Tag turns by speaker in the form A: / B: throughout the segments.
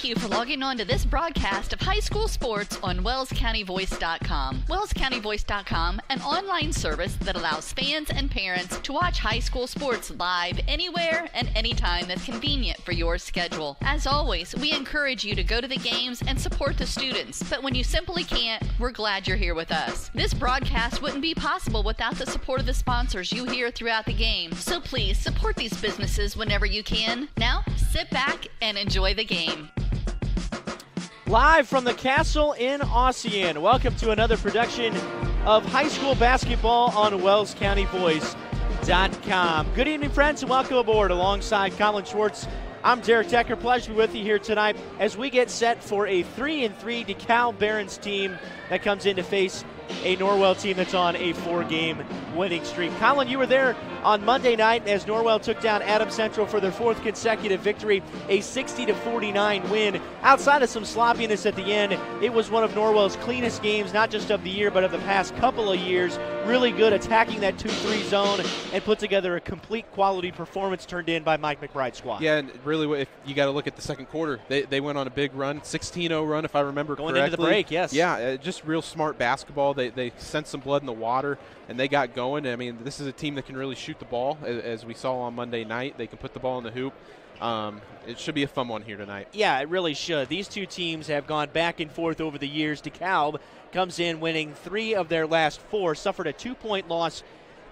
A: Thank you for logging on to this broadcast of high school sports on WellsCountyVoice.com. WellsCountyVoice.com, an online service that allows fans and parents to watch high school sports live anywhere and anytime that's convenient for your schedule. As always, we encourage you to go to the games and support the students, but when you simply can't, we're glad you're here with us. This broadcast wouldn't be possible without the support of the sponsors you hear throughout the game, so please support these businesses whenever you can. Now, sit back and enjoy the game.
B: Live from the castle in Ossian, welcome to another production of high school basketball on WellsCountyVoice.com. Good evening, friends, and welcome aboard. Alongside Colin Schwartz, I'm Derek Decker. Pleasure to be with you here tonight as we get set for a 3-3 Dekalb Barons team that comes in to face a Norwell team that's on a 4-game winning streak. Colin, you were there on Monday night as Norwell took down Adams Central for their fourth consecutive victory, a 60-49 win. Outside of some sloppiness at the end, it was one of Norwell's cleanest games, not just of the year, but of the past couple of years. Really good attacking that 2-3 zone and put together a complete quality performance turned in by Mike McBride's squad.
C: Yeah, and really, if you got to look at the second quarter, they went on a big run, 16-0 run, if I remember correctly.
B: Going into the break, yes.
C: Yeah, just real smart basketball. They sent some blood in the water, and they got going. I mean, this is a team that can really shoot the ball, as we saw on Monday night. They can put the ball in the hoop. It should be a fun one here tonight.
B: Yeah, it really should. These two teams have gone back and forth over the years. Dekalb comes in winning 3 of their last 4, suffered a 2-point loss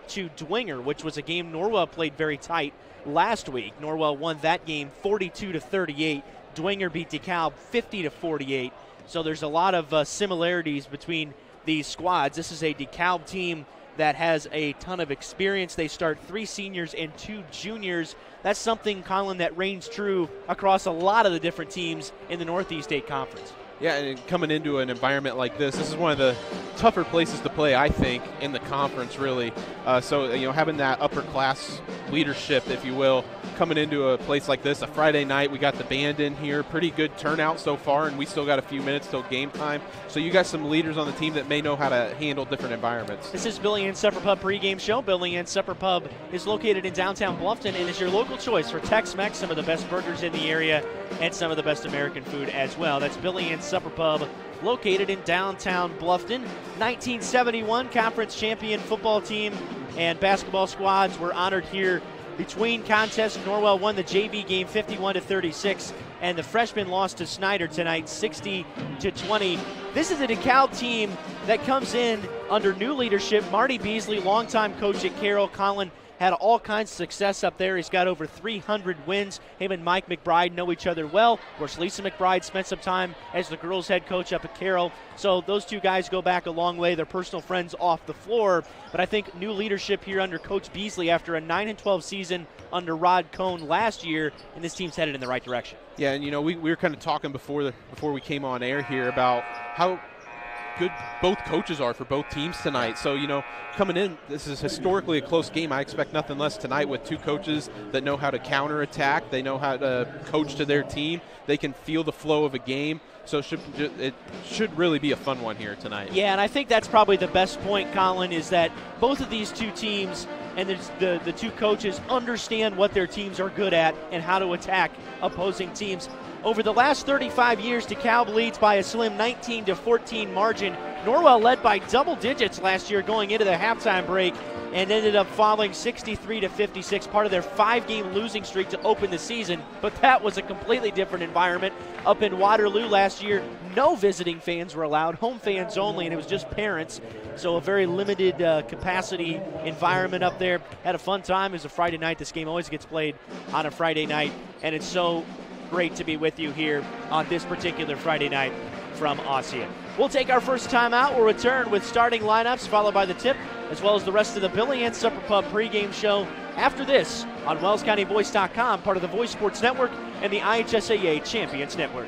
B: to Dwenger, which was a game Norwell played very tight last week. Norwell won that game 42-38. Dwenger beat Dekalb 50-48. So there's a lot of similarities between these squads. This is a Dekalb team that has a ton of experience. They start 3 seniors and 2 juniors. That's something, Colin, that reigns true across a lot of the different teams in the Northeast State Conference.
C: Yeah, and coming into an environment like this is one of the tougher places to play, I think, in the conference, really. So, having that upper class leadership, if you will, coming into a place like this, a Friday night, we got the band in here, pretty good turnout so far, and we still got a few minutes till game time. So you got some leaders on the team that may know how to handle different environments.
B: This is Billy Ann's Supper Pub pregame show. Billy Ann's Supper Pub is located in downtown Bluffton and is your local choice for Tex-Mex, some of the best burgers in the area, and some of the best American food as well. That's Billy Ann's Supper Pub, located in downtown Bluffton. 1971 conference champion football team and basketball squads were honored here. Between contests, Norwell won the JV game 51-36, and the freshmen lost to Snyder tonight 60-20. This is a Dekalb team that comes in under new leadership. Marty Beasley, longtime coach at Carroll. Colin had all kinds of success up there. He's got over 300 wins. Him and Mike McBride know each other well. Of course, Lisa McBride spent some time as the girls' head coach up at Carroll. So those two guys go back a long way. They're personal friends off the floor. But I think new leadership here under Coach Beasley after a 9-12 season under Rod Cohn last year, and this team's headed in the right direction.
C: Yeah, and we were kind of talking before we came on air here about how good both coaches are for both teams tonight. So, coming in, this is historically a close game. I expect nothing less tonight with two coaches that know how to counterattack. They know how to coach to their team. They can feel the flow of a game. So it should really be a fun one here tonight.
B: Yeah, and I think that's probably the best point, Colin, is that both of these two teams and the two coaches understand what their teams are good at and how to attack opposing teams. Over the last 35 years, Dekalb leads by a slim 19-14 margin. Norwell led by double digits last year going into the halftime break and ended up falling 63-56, part of their 5-game losing streak to open the season. But that was a completely different environment. Up in Waterloo last year, no visiting fans were allowed, home fans only, and it was just parents. So a very limited capacity environment up there. Had a fun time. It was a Friday night. This game always gets played on a Friday night, and it's so great to be with you here on this particular Friday night from Ossian. We'll take our first time out. We'll return with starting lineups, followed by the tip, as well as the rest of the Billy Ann's Supper Pub pregame show after this on WellsCountyVoice.com, part of the Voice Sports Network and the IHSAA Champions Network.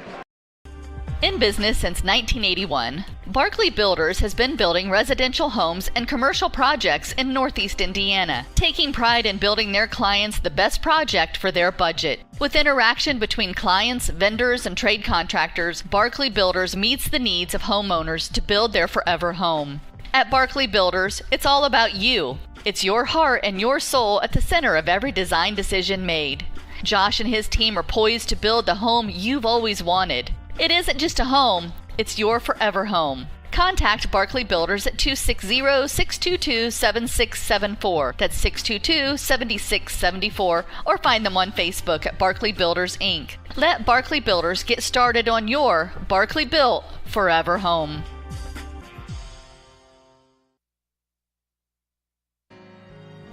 A: In business since 1981, Barkley Builders has been building residential homes and commercial projects in Northeast Indiana, taking pride in building their clients the best project for their budget. With interaction between clients, vendors, and trade contractors, Barkley Builders meets the needs of homeowners to build their forever home. At Barkley Builders, it's all about you. It's your heart and your soul at the center of every design decision made. Josh and his team are poised to build the home you've always wanted. It isn't just a home, it's your forever home. Contact Barkley Builders at 260-622-7674. That's 622-7674. Or find them on Facebook at Barkley Builders, Inc. Let Barkley Builders get started on your Barkley Built forever home.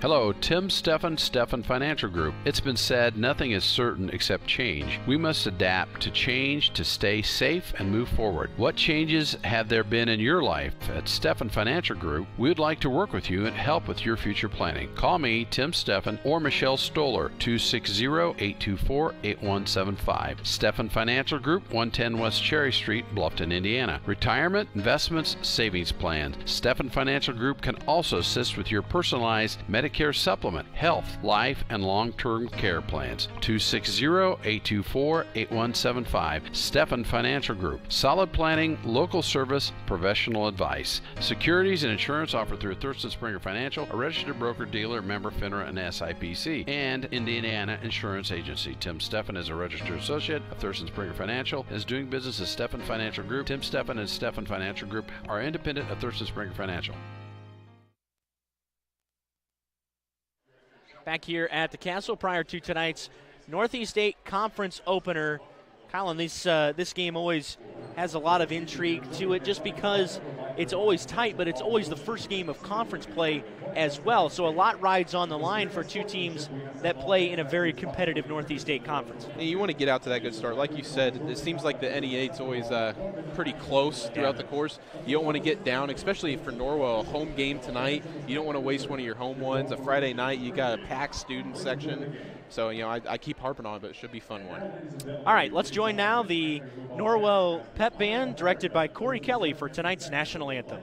D: Hello, Tim Steffen Financial Group. It's been said nothing is certain except change. We must adapt to change to stay safe and move forward. What changes have there been in your life? At Steffen Financial Group, we would like to work with you and help with your future planning. Call me, Tim Steffen, or Michelle Stoller, 260-824-8175. Steffen Financial Group, 110 West Cherry Street, Bluffton, Indiana. Retirement, investments, savings plans. Steffen Financial Group can also assist with your personalized Medicare supplement, health, life, and long-term care plans. 260-824-8175. Steffen Financial Group. Solid planning, local service, professional advice. Securities and insurance offered through Thurston Springer Financial, a registered broker-dealer, member FINRA and SIPC, and Indiana Insurance Agency. Tim Steffen is a registered associate of Thurston Springer Financial and is doing business as Steffen Financial Group. Tim Steffen and Steffen Financial Group are independent of Thurston Springer Financial.
B: Back here at the Castle prior to tonight's Northeast 8 Conference opener. Colin, this game always has a lot of intrigue to it just because it's always tight, but it's always the first game of conference play as well. So a lot rides on the line for two teams that play in a very competitive Northeast 8 conference.
C: And you want to get out to that good start. Like you said, it seems like the NE8's always pretty close throughout the course. You don't want to get down, especially for Norwell, a home game tonight. You don't want to waste one of your home ones. A Friday night, you got a packed student section. So, I keep harping on it, but it should be a fun one.
B: All right, let's join now the Norwell Pep Band, directed by Corey Kelly, for tonight's national anthem.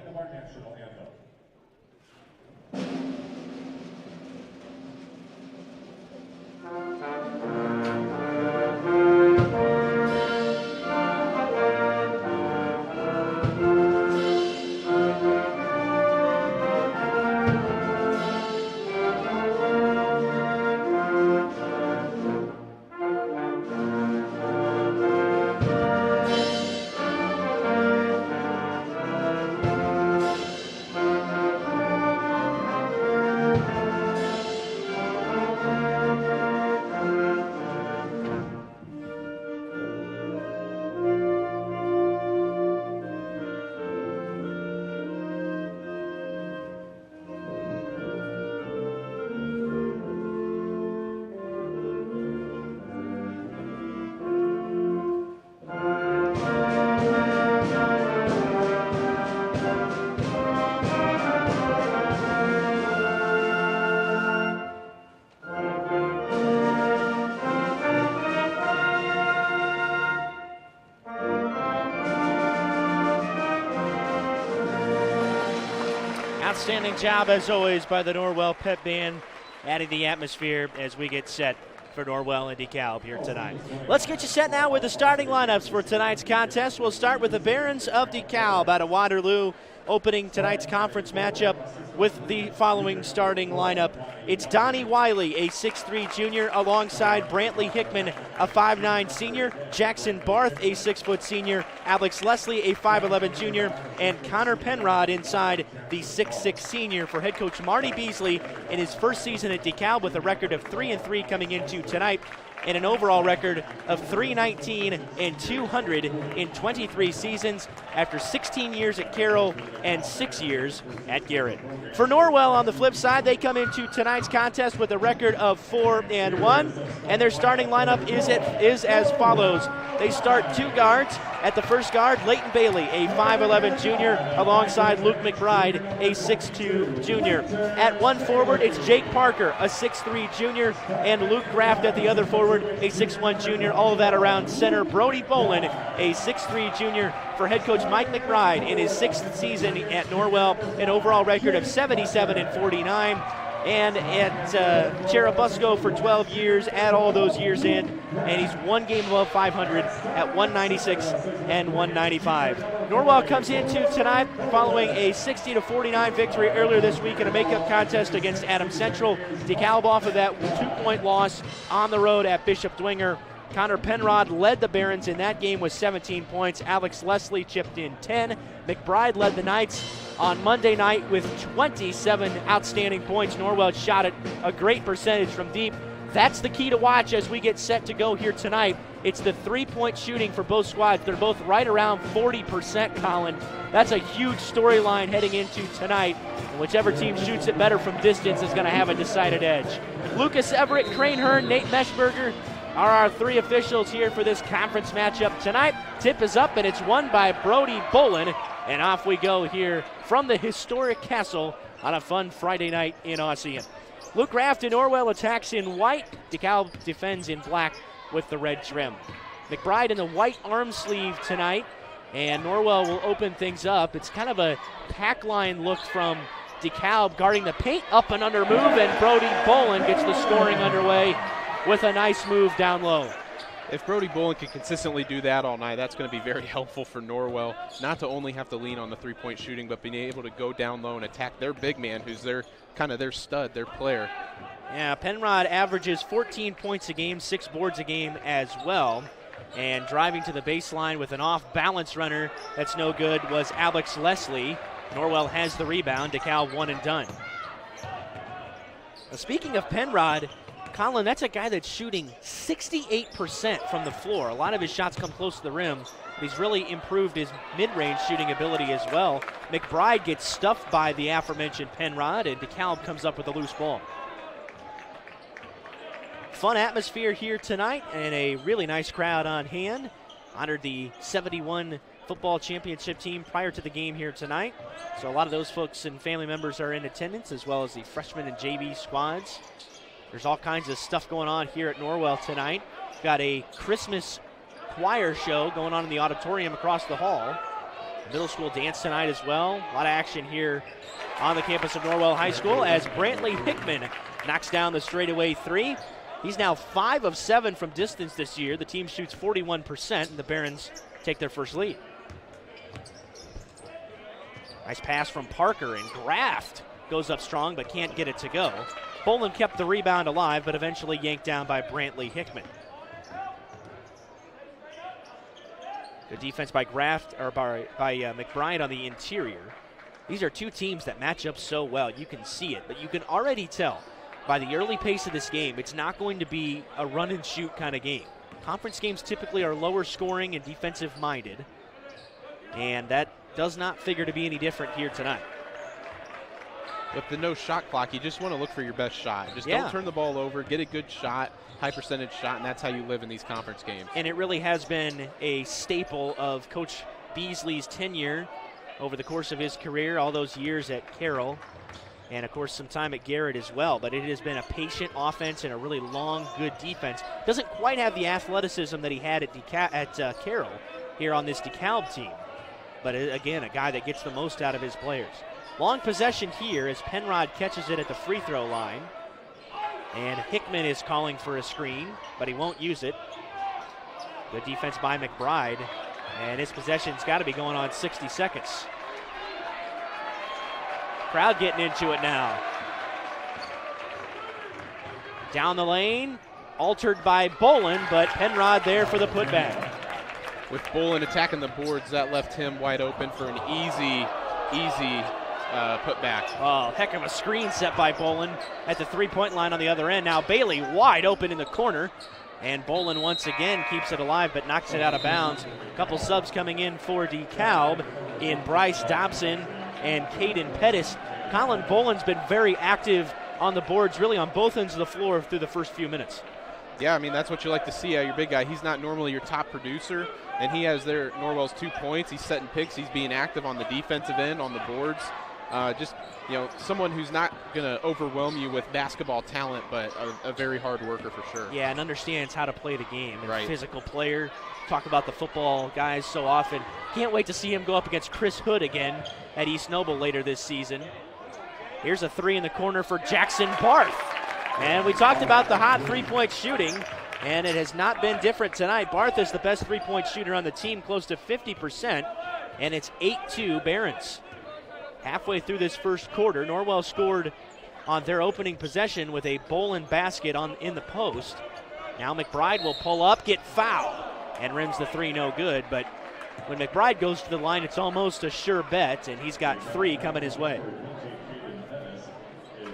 B: Outstanding job, as always, by the Norwell Pep Band, adding the atmosphere as we get set for Norwell and Dekalb here tonight. Let's get you set now with the starting lineups for tonight's contest. We'll start with the Barons of Dekalb out of Waterloo, opening tonight's conference matchup with the following starting lineup. It's Donnie Wiley, a 6'3 junior, alongside Brantley Hickman, a 5'9 senior, Jackson Barth, a 6' senior, Alex Leslie, a 5'11 junior, and Connor Penrod inside the 6'6 senior for head coach Marty Beasley in his first season at Dekalb with a record of 3-3 coming into tonight, and an overall record of 319 and 200 in 23 seasons after 16 years at Carroll and 6 years at Garrett. For Norwell, on the flip side, they come into tonight's contest with a record of 4-1, and their starting lineup is as follows. They start two guards. At the first guard, Leighton Bailey, a 5'11 junior, alongside Luke McBride, a 6'2 junior. At one forward, it's Jake Parker, a 6'3 junior, and Luke Graft at the other forward, a 6'1 junior. All of that around center. Brody Bolin, a 6'3 junior, for head coach Mike McBride in his 6th season at Norwell, an overall record of 77 and 49. and at Cherubusco for 12 years, add all those years in, and he's one game above 500 at 196 and 195. Norwell comes into tonight following a 60-49 victory earlier this week in a makeup contest against Adams Central. Dekalb off of that 2-point loss on the road at Bishop Dwenger. Connor Penrod led the Barons in that game with 17 points. Alex Leslie chipped in 10. McBride led the Knights on Monday night with 27 outstanding points. Norwell shot it a great percentage from deep. That's the key to watch as we get set to go here tonight. It's the three-point shooting for both squads. They're both right around 40%, Colin. That's a huge storyline heading into tonight. And whichever team shoots it better from distance is going to have a decided edge. Lucas Everett, Crane Hearn, Nate Meshberger are our three officials here for this conference matchup tonight. Tip is up, and it's won by Brody Bolin. And off we go here from the historic castle on a fun Friday night in Ossian. Luke Raft in Norwell attacks in white. Dekalb defends in black with the red trim. McBride in the white arm sleeve tonight, and Norwell will open things up. It's kind of a pack line look from Dekalb guarding the paint, up and under move, and Brody Bolin gets the scoring underway with a nice move down low.
C: If Brody Bolin can consistently do that all night, that's going to be very helpful for Norwell, not to only have to lean on the three-point shooting, but being able to go down low and attack their big man, who's their kind of their stud, their player.
B: Yeah, Penrod averages 14 points a game, 6 boards a game as well. And driving to the baseline with an off-balance runner that's no good was Alex Leslie. Norwell has the rebound. Dekalb one and done. Now, speaking of Penrod, Colin, that's a guy that's shooting 68% from the floor. A lot of his shots come close to the rim. He's really improved his mid-range shooting ability as well. McBride gets stuffed by the aforementioned Penrod, and Dekalb comes up with a loose ball. Fun atmosphere here tonight, and a really nice crowd on hand. Honored the 71 football championship team prior to the game here tonight. So a lot of those folks and family members are in attendance, as well as the freshman and JV squads. There's all kinds of stuff going on here at Norwell tonight. We've got a Christmas choir show going on in the auditorium across the hall. Middle school dance tonight as well. A lot of action here on the campus of Norwell High School as Brantley Hickman knocks down the straightaway three. He's now 5 of 7 from distance this year. The team shoots 41%, and the Barons take their first lead. Nice pass from Parker, and Graft goes up strong but can't get it to go. Bolin kept the rebound alive, but eventually yanked down by Brantley Hickman. Good defense by Graft, or by McBride on the interior. These are two teams that match up so well. You can see it, but you can already tell by the early pace of this game, it's not going to be a run and shoot kind of game. Conference games typically are lower scoring and defensive minded, and that does not figure to be any different here tonight.
C: With the no shot clock, you just want to look for your best shot. Just don't turn the ball over, get a good shot, high percentage shot, and that's how you live in these conference games. And
B: it really has been a staple of Coach Beasley's tenure over the course of his career, all those years at Carroll, and of course some time at Garrett as well. But it has been a patient offense and a really long, good defense. Doesn't quite have the athleticism that he had at Carroll here on this Dekalb team. But again, a guy that gets the most out of his players. Long possession here as Penrod catches it at the free throw line. And Hickman is calling for a screen, but he won't use it. Good defense by McBride. And his possession's got to be going on 60 seconds. Crowd getting into it now. Down the lane, altered by Bolin, but Penrod there for the putback.
C: With Bolin attacking the boards, that left him wide open for an easy putback.
B: Oh, heck of a screen set by Bolin at the three-point line on the other end. Now Bailey wide open in the corner. And Bolin once again keeps it alive but knocks it out of bounds. A couple subs coming in for Dekalb in Bryce Dobson and Caden Pettis. Colin Bolin's been very active on the boards, really on both ends of the floor through the first few minutes.
C: Yeah, I mean, that's what you like to see out of your big guy. He's not normally your top producer, and he has Norwell's 2 points. He's setting picks. He's being active on the defensive end, on the boards. Just, someone who's not going to overwhelm you with basketball talent, but a very hard worker for sure.
B: Yeah, and understands how to play the game. And
C: right.
B: Physical player. Talk about the football guys so often. Can't wait to see him go up against Chris Hood again at East Noble later this season. Here's a three in the corner for Jackson Barth. And we talked about the hot three-point shooting, and it has not been different tonight. Barth is the best three-point shooter on the team, close to 50%, and it's 8-2 Barons. Halfway through this first quarter, Norwell scored on their opening possession with a Bolin basket in the post. Now McBride will pull up, get fouled, and rims the three, no good. But when McBride goes to the line, it's almost a sure bet, and he's got three coming his way.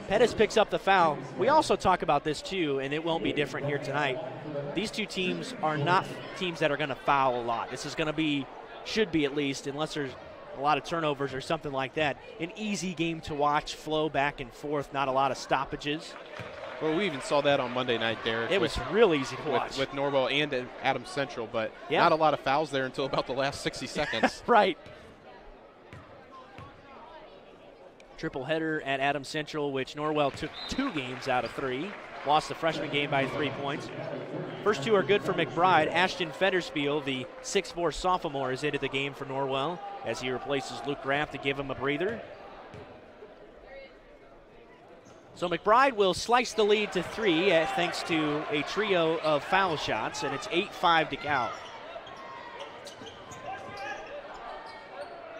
B: Pettis picks up the foul. We also talk about this too, and it won't be different here tonight. These two teams are not teams that are going to foul a lot. This is going to be, should be at least, unless there's a lot of turnovers or something like that, an easy game to watch, flow back and forth, not a lot of stoppages.
C: Well, we even saw that on Monday night, Derek.
B: It was real easy to watch.
C: With Norwell and Adams Central, but not a lot of fouls there until about the last 60 seconds.
B: Right. Triple header at Adams Central, which Norwell took 2 games out of 3. Lost the freshman game by 3 points. First 2 are good for McBride. Ashton Federspiel, the 6'4 sophomore, is into the game for Norwell as he replaces Luke Graff to give him a breather. So McBride will slice the lead to 3 thanks to a trio of foul shots, and it's 8-5 Dekalb.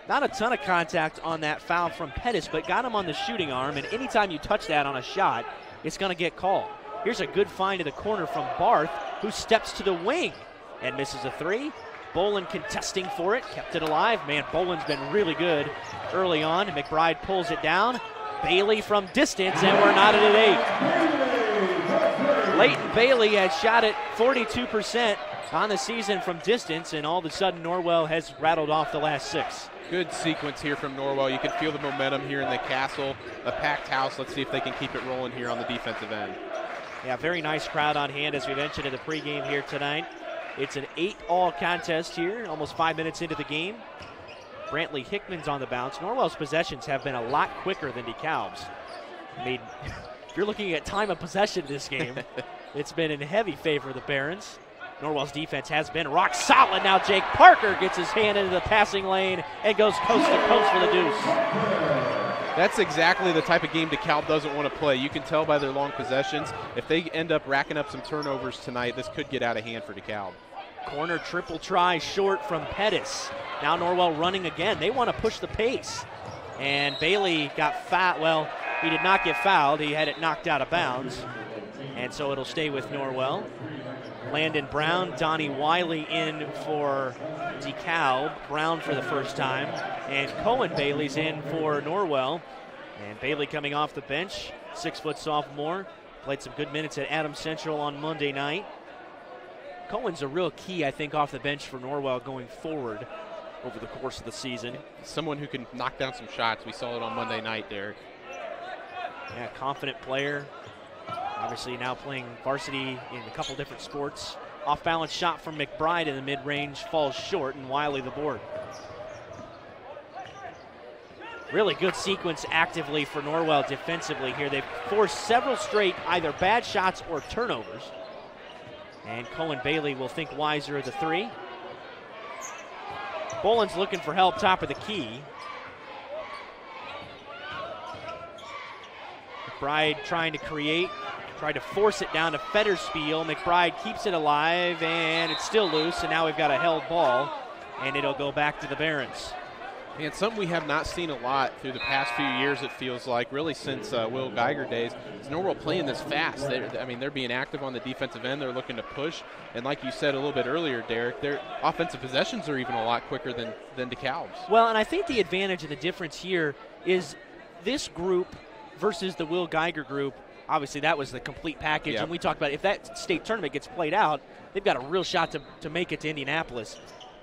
B: Not a ton of contact on that foul from Pettis, but got him on the shooting arm, and anytime you touch that on a shot, it's going to get called. Here's a good find to the corner from Barth, who steps to the wing and misses a 3. Bolin contesting for it, kept it alive. Man, Bolin's been really good early on. McBride pulls it down. Bailey from distance, and we're knotted at 8. Leighton Bailey has shot it 42% on the season from distance, and all of a sudden Norwell has rattled off the last 6.
C: Good sequence here from Norwell. You can feel the momentum here in the castle, a packed house. Let's see if they can keep it rolling here on the defensive end.
B: Yeah, very nice crowd on hand, as we mentioned in the pregame here tonight. It's an 8-all contest here, almost 5 minutes into the game. Brantley Hickman's on the bounce. Norwell's possessions have been a lot quicker than DeKalb's. I mean, if you're looking at time of possession this game, it's been in heavy favor of the Barons. Norwell's defense has been rock solid. Now Jake Parker gets his hand into the passing lane and goes coast to coast for the deuce.
C: That's exactly the type of game DeKalb doesn't want to play. You can tell by their long possessions. If they end up racking up some turnovers tonight, this could get out of hand for DeKalb.
B: Corner triple try short from Pettis. Now Norwell running again. They want to push the pace. And Bailey got fouled. Well, he did not get fouled. He had it knocked out of bounds. And so it'll stay with Norwell. Landon Brown, Donnie Wiley in for DeKalb. Brown for the first time. And Cohen Bailey's in for Norwell. And Bailey coming off the bench, 6-foot sophomore. Played some good minutes at Adams Central on Monday night. Cohen's a real key, I think, off the bench for Norwell going forward over the course of the season.
C: Someone who can knock down some shots. We saw it on Monday night, Derek.
B: Yeah, confident player. Obviously now playing varsity in a couple different sports. Off-balance shot from McBride in the mid-range falls short, and Wiley the board. Really good sequence actively for Norwell defensively here. They've forced several straight either bad shots or turnovers. And Cohen Bailey will think wiser of the 3. Bolin's looking for help top of the key. McBride trying to create, tried to force it down to Federspiel. McBride keeps it alive, and it's still loose, and now we've got a held ball, and it'll go back to the Barons.
C: And something we have not seen a lot through the past few years, it feels like, really since Will Geiger days, is Norwell playing this fast. They're being active on the defensive end. They're looking to push. And like you said a little bit earlier, Derek, their offensive possessions are even a lot quicker than DeKalb's.
B: Well, and I think the advantage and the difference here is this group versus the Will Geiger group. Obviously, that was the complete package.
C: Yep.
B: And we talked about if that state tournament gets played out, they've got a real shot to make it to Indianapolis.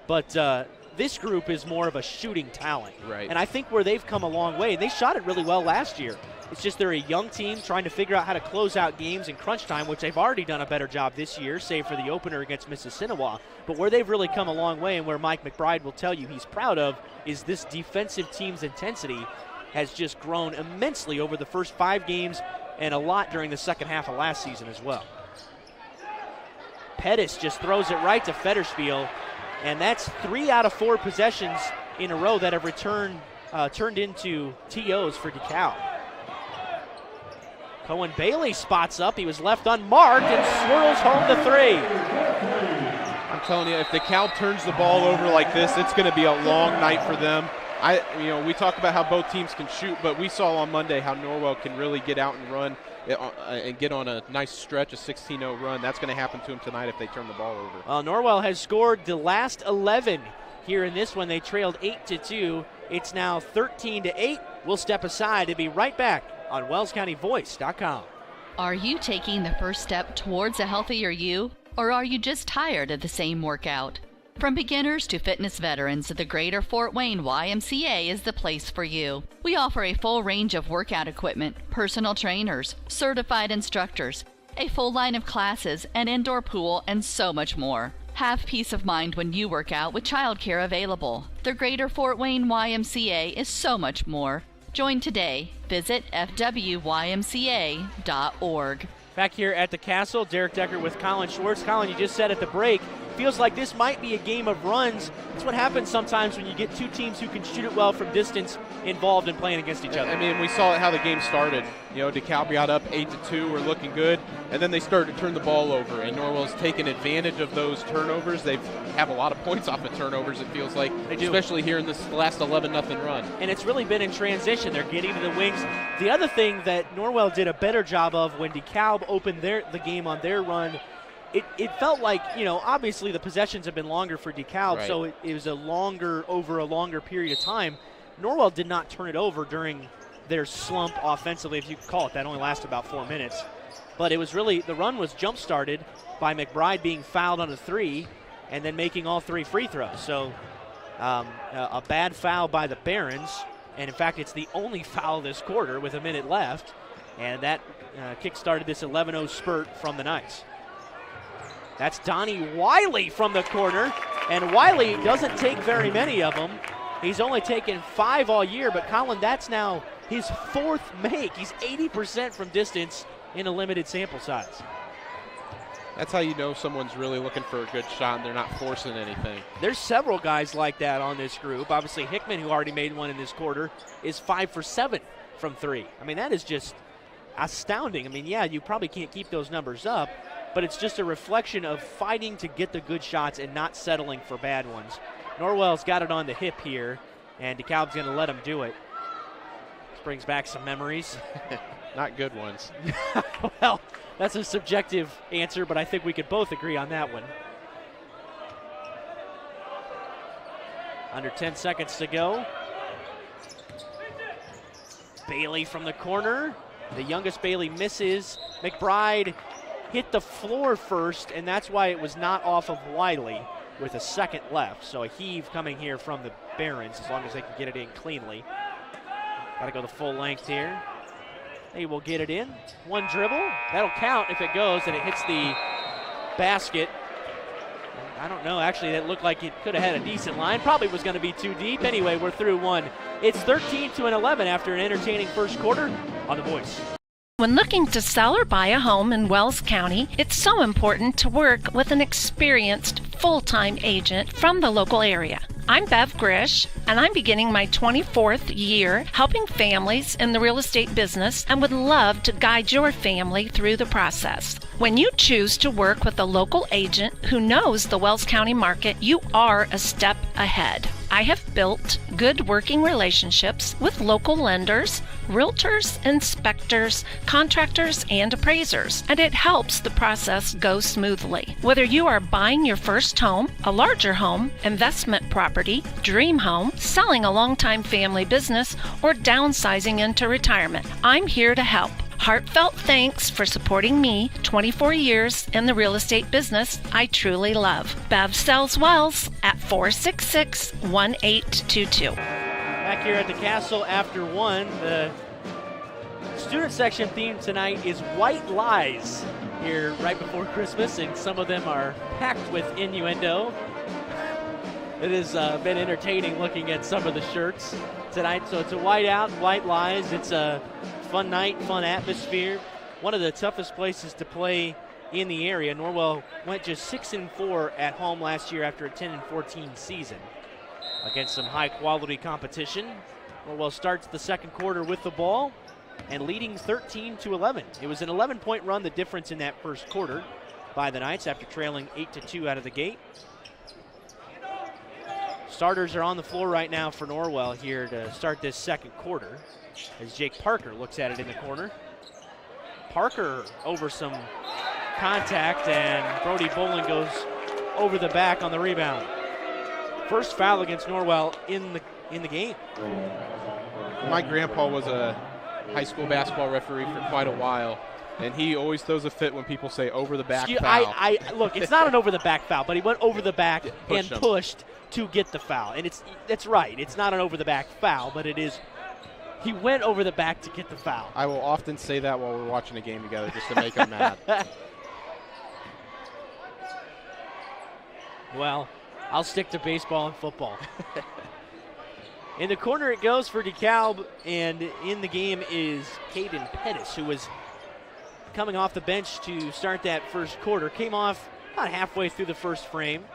B: But this group is more of a shooting talent.
C: Right.
B: And I think where they've come a long way, and they shot it really well last year. It's just they're a young team trying to figure out how to close out games in crunch time, which they've already done a better job this year, save for the opener against Mississinawa. But where they've really come a long way and where Mike McBride will tell you he's proud of is this defensive team's intensity has just grown immensely over the first 5 games and a lot during the second half of last season as well. Pettis just throws it right to Federspiel. And that's 3 out of 4 possessions in a row that have turned into TOs for DeKalb. Cohen Bailey spots up. He was left unmarked and swirls home the 3.
C: I'm telling you, if Dekalb turns the ball over like this, it's going to be a long night for them. We talk about how both teams can shoot, but we saw on Monday how Norwell can really get out and run and get on a nice stretch, a 16-0 run. That's going to happen to them tonight if they turn the ball over.
B: Norwell has scored the last 11 here in this one. They trailed 8-2. It's now 13-8. We'll step aside and be right back on WellsCountyVoice.com.
A: Are you taking the first step towards a healthier you, or are you just tired of the same workout? From beginners to fitness veterans, the Greater Fort Wayne YMCA is the place for you. We offer a full range of workout equipment, personal trainers, certified instructors, a full line of classes, an indoor pool, and so much more. Have peace of mind when you work out with childcare available. The Greater Fort Wayne YMCA is so much more. Join today. Visit fwymca.org.
B: Back here at the Castle, Derek Decker with Colin Schwartz. Colin, you just said at the break, feels like this might be a game of runs. That's what happens sometimes when you get two teams who can shoot it well from distance involved in playing against each other.
C: I mean, we saw how the game started. Dekalb got up 8-2. We're looking good. And then they started to turn the ball over, and Norwell's taken advantage of those turnovers. They have a lot of points off of turnovers, it feels like,
B: they do.
C: Especially here in this last 11-0 run.
B: And it's really been in transition. They're getting to the wings. The other thing that Norwell did a better job of when Dekalb opened the game on their run, it felt like, obviously the possessions have been longer for Dekalb,
C: right.
B: So it was over a longer period of time. Norwell did not turn it over during their slump offensively, if you could call it. That only lasted about 4 minutes. But it was really, the run was jump-started by McBride being fouled on a 3 and then making all 3 free throws. So a bad foul by the Barons, and in fact it's the only foul this quarter with a minute left, and that kick-started this 11-0 spurt from the Knights. That's Donnie Wiley from the corner, and Wiley doesn't take very many of them. He's only taken 5 all year, but Colin, that's now his 4th make. He's 80% from distance in a limited sample size.
C: That's how you know someone's really looking for a good shot and they're not forcing anything.
B: There's several guys like that on this group. Obviously, Hickman, who already made one in this quarter, is 5 for 7 from 3. I mean, that is just astounding. I mean, yeah, you probably can't keep those numbers up, but it's just a reflection of fighting to get the good shots and not settling for bad ones. Norwell's got it on the hip here, and DeKalb's going to let him do it. This brings back some memories.
C: Not good ones.
B: Well, that's a subjective answer, but I think we could both agree on that one. Under 10 seconds to go. Bailey from the corner. The youngest Bailey misses. McBride hit the floor first, and that's why it was not off of Wiley with a second left. So a heave coming here from the Barons, as long as they can get it in cleanly. Got to go the full length here. They will get it in. One dribble. That'll count if it goes, and it hits the basket. I don't know. Actually, that looked like it could have had a decent line. Probably was going to be too deep. Anyway, we're through one. It's 13-11 after an entertaining first quarter on The Voice.
E: When looking to sell or buy a home in Wells County, it's so important to work with an experienced full-time agent from the local area. I'm Bev Grish, and I'm beginning my 24th year helping families in the real estate business and would love to guide your family through the process. When you choose to work with a local agent who knows the Wells County market, you are a step ahead. I have built good working relationships with local lenders, realtors, inspectors, contractors, and appraisers, and it helps the process go smoothly. Whether you are buying your first home, a larger home, investment property, dream home, selling a long-time family business, or downsizing into retirement, I'm here to help. Heartfelt thanks for supporting me 24 years in the real estate business I truly love. Bev sells Wells at 466-1822.
B: Back here at the Castle after one, the student section theme tonight is White Lies here right before Christmas, and some of them are packed with innuendo. It has been entertaining looking at some of the shirts tonight. So it's a white out, White Lies. It's a fun night, fun atmosphere. One of the toughest places to play in the area. Norwell went just 6-4 at home last year after a 10-14 season against some high-quality competition. Norwell starts the second quarter with the ball. and leading 13-11. It was an 11-point run, the difference in that first quarter by the Knights after trailing 8-2 out of the gate. Starters are on the floor right now for Norwell here to start this second quarter as Jake Parker looks at it in the corner. Parker over some contact, and Brody Bolin goes over the back on the rebound. First foul against Norwell in the game.
C: My grandpa was a high school basketball referee for quite a while, and he always throws a fit when people say over the back foul.
B: Look, it's not an over the back foul, but he went over the back and
C: him.
B: pushed to get the foul. And that's right. It's not an over the back foul, but it is. He went over the back to get the foul.
C: I will often say that while we're watching a game together just to make him mad.
B: Well, I'll stick to baseball and football. In the corner it goes for Dekalb, and in the game is Caden Pettis, who was coming off the bench to start that first quarter. Came off about halfway through the first frame.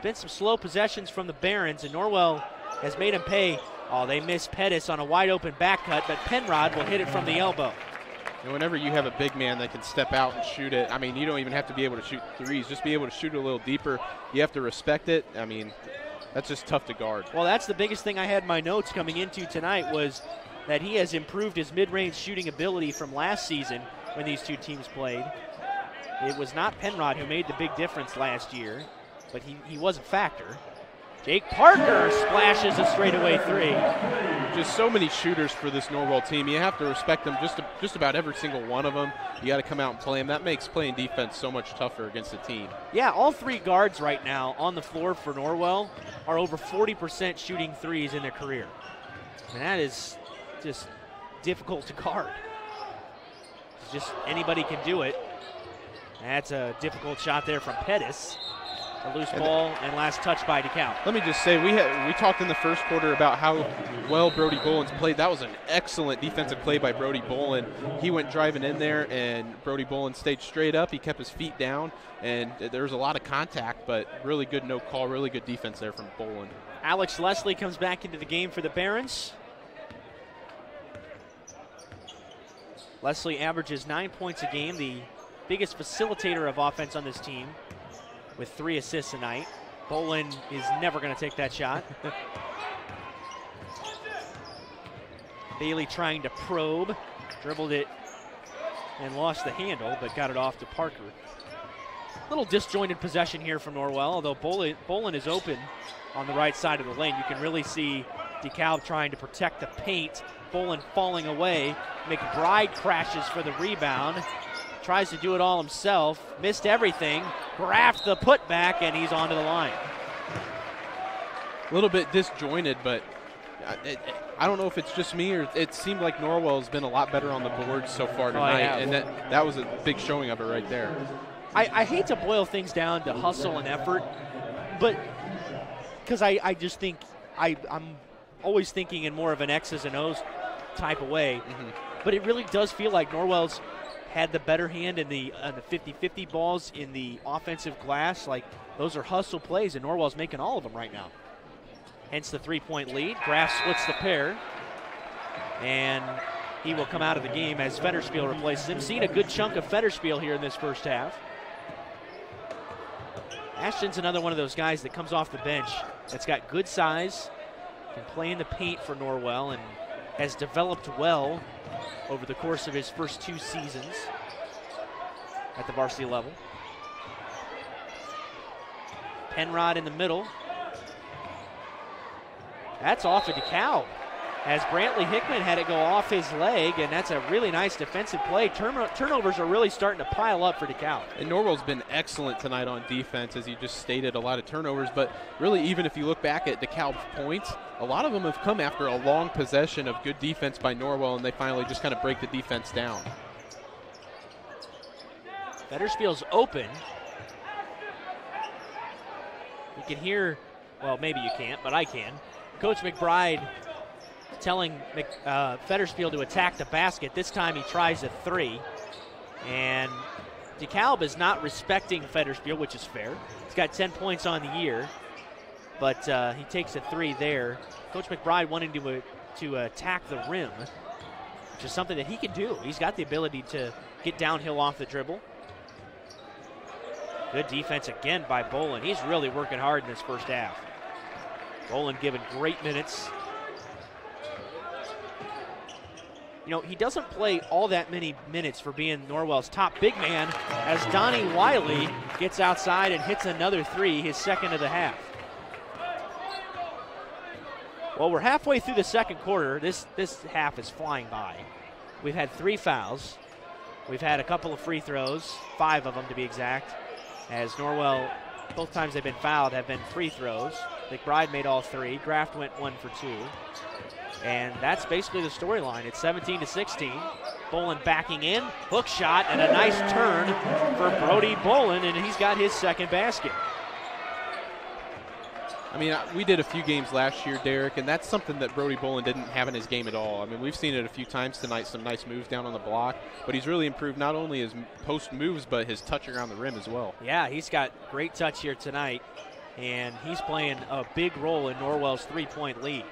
B: Been some slow possessions from the Barons, and Norwell has made him pay. Oh, they miss Pettis on a wide-open back cut, but Penrod will hit it from the elbow.
C: And whenever you have a big man that can step out and shoot it, I mean, you don't even have to be able to shoot threes. Just be able to shoot it a little deeper. You have to respect it. I mean, that's just tough to guard.
B: Well, that's the biggest thing I had in my notes coming into tonight was that he has improved his mid-range shooting ability from last season when these two teams played. It was not Penrod who made the big difference last year, but he was a factor. Jake Parker splashes a straightaway three.
C: Just so many shooters for this Norwell team. You have to respect them, just about every single one of them. You got to come out and play them. That makes playing defense so much tougher against a team.
B: Yeah, all three guards right now on the floor for Norwell are over 40% shooting threes in their career. And that is just difficult to guard. It's just anybody can do it. That's a difficult shot there from Pettis. A loose ball and last touch by Dekalb.
C: Let me just say, we talked in the first quarter about how well Brody Bolin's played. That was an excellent defensive play by Brody Bolin. He went driving in there, and Brody Bolin stayed straight up. He kept his feet down, and there was a lot of contact, but really good no call, really good defense there from Bolin.
B: Alex Leslie comes back into the game for the Barons. Leslie averages 9 points a game, the biggest facilitator of offense on this team, with 3 assists tonight. Bolin is never going to take that shot. Bailey trying to probe, dribbled it and lost the handle, but got it off to Parker. Little disjointed possession here from Norwell, although Bolin is open on the right side of the lane. You can really see Dekalb trying to protect the paint. Bolin falling away. McBride crashes for the rebound. Tries to do it all himself, missed everything, grafts the putback, and he's onto the line.
C: A little bit disjointed, but I don't know if it's just me or it seemed like Norwell has been a lot better on the board so far tonight, and that was a big showing of it right there.
B: I hate to boil things down to hustle and effort, but because I just think I'm always thinking in more of an X's and O's type of way, but it really does feel like Norwell's had the better hand in the 50-50 balls in the offensive glass. Like, those are hustle plays, and Norwell's making all of them right now. Hence the 3-point lead. Graff splits the pair, and he will come out of the game as Fetterspiel replaces him. Seen a good chunk of Fetterspiel here in this first half. Ashton's another one of those guys that comes off the bench that's got good size, can play in the paint for Norwell, and has developed well over the course of his first 2 seasons at the varsity level. Penrod in the middle. That's off of Dekalb, as Brantley Hickman had it go off his leg, and that's a really nice defensive play. Turnovers are really starting to pile up for Dekalb.
C: And Norwell's been excellent tonight on defense, as you just stated, a lot of turnovers, but really even if you look back at Dekalb's points, a lot of them have come after a long possession of good defense by Norwell, and they finally just kind of break the defense down.
B: Fetterspiel's open. You can hear, well, maybe you can't, but I can, Coach McBride telling Fetterspiel to attack the basket. This time he tries a 3. And Dekalb is not respecting Fetterspiel, which is fair. He's got 10 points on the year, but he takes a 3 there. Coach McBride wanting to attack the rim. which is something that he can do. He's got the ability to get downhill off the dribble. Good defense again by Bolin. He's really working hard in this first half. Bolin given great minutes. You know, he doesn't play all that many minutes for being Norwell's top big man, as Donnie Wiley gets outside and hits another three, his second of the half. Well, we're halfway through the second quarter. This half is flying by. We've had 3 fouls. We've had a couple of free throws, 5 of them to be exact, as Norwell, both times they've been fouled, have been free throws. McBride made all 3. Graft went 1 for 2. And that's basically the storyline. It's 17-16. Bolin backing in, hook shot, and a nice turn for Brody Bolin, and he's got his second basket.
C: I mean, we did a few games last year, Derek, and that's something that Brody Bolin didn't have in his game at all. I mean, we've seen it a few times tonight, some nice moves down on the block, but he's really improved not only his post moves, but his touch around the rim as well.
B: Yeah, he's got great touch here tonight, and he's playing a big role in Norwell's 3-point lead.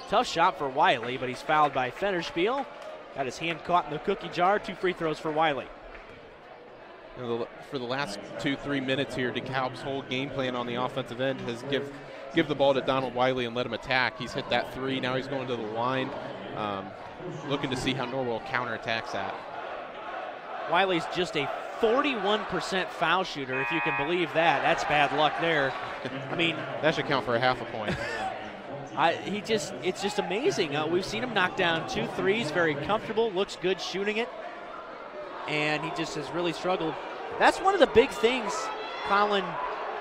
B: Tough shot for Wiley, but he's fouled by Fennerspiel. Got his hand caught in the cookie jar. 2 free throws for Wiley.
C: You know, for the last 2-3 minutes here, DeKalb's whole game plan on the offensive end has give the ball to Donald Wiley and let him attack. He's hit that 3. Now he's going to the line, looking to see how Norwell counterattacks that.
B: Wiley's just a 41% foul shooter, if you can believe that. That's bad luck there. I mean,
C: that should count for a half a point.
B: It's just amazing. We've seen him knock down 2 threes, very comfortable, looks good shooting it, and he just has really struggled. That's one of the big things, Colin.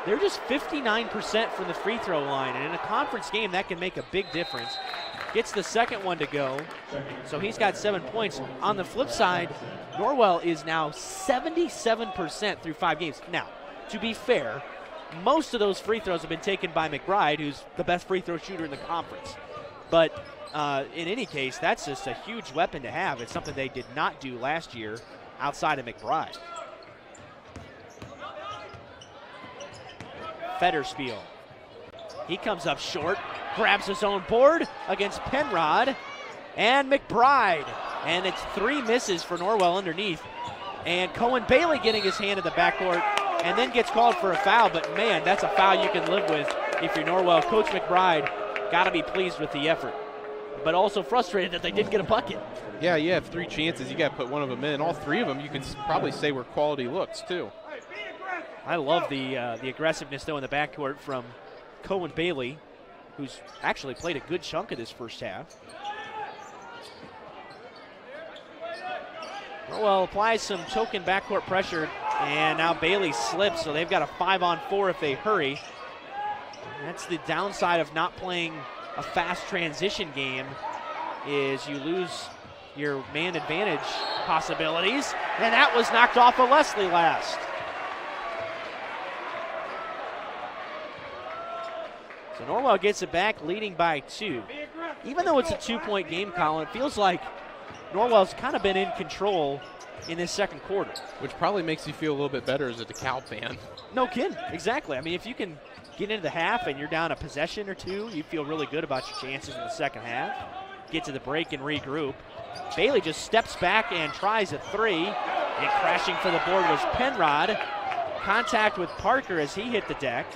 B: They're just 59% from the free throw line, and in a conference game, that can make a big difference. Gets the second one to go, so he's got 7 points. On the flip side, Norwell is now 77% through 5 games. Now, to be fair, most of those free throws have been taken by McBride, who's the best free throw shooter in the conference. But in any case, that's just a huge weapon to have. It's something they did not do last year outside of McBride. Federspiel. He comes up short, grabs his own board against Penrod and McBride. And it's 3 misses for Norwell underneath. And Cohen Bailey getting his hand in the backcourt and then gets called for a foul. But, man, that's a foul you can live with if you're Norwell. Coach McBride got to be pleased with the effort, but also frustrated that they didn't get a bucket.
C: Yeah, you have 3 chances. You got to put one of them in. All 3 of them you can probably say were quality looks, too.
B: I love the aggressiveness, though, in the backcourt from Cohen Bailey, who's actually played a good chunk of this first half. Norwell applies some token backcourt pressure, and now Bailey slips, so they've got a 5-on-4 if they hurry. That's the downside of not playing a fast transition game, is you lose your man advantage possibilities, and that was knocked off of Leslie last. So Norwell gets it back, leading by 2. Even though it's a 2-point game, Colin, it feels like Norwell's kind of been in control in this second quarter.
C: Which probably makes you feel a little bit better as a DeKalb fan.
B: No kidding, exactly. I mean, if you can get into the half and you're down a possession or 2, you feel really good about your chances in the second half. Get to the break and regroup. Bailey just steps back and tries a 3. And crashing for the board was Penrod. Contact with Parker as he hit the deck.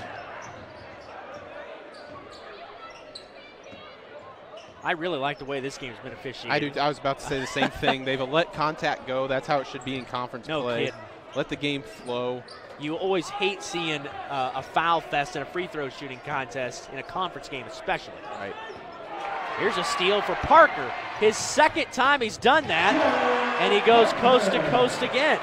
B: I really like the way this game's been officiated.
C: I do. I was about to say the same thing. They've let contact go. That's how it should be in conference play.
B: No kidding.
C: Let the game flow.
B: You always hate seeing a foul fest in a free throw shooting contest in a conference game especially.
C: Right.
B: Here's a steal for Parker. His second time he's done that, and he goes coast to coast again.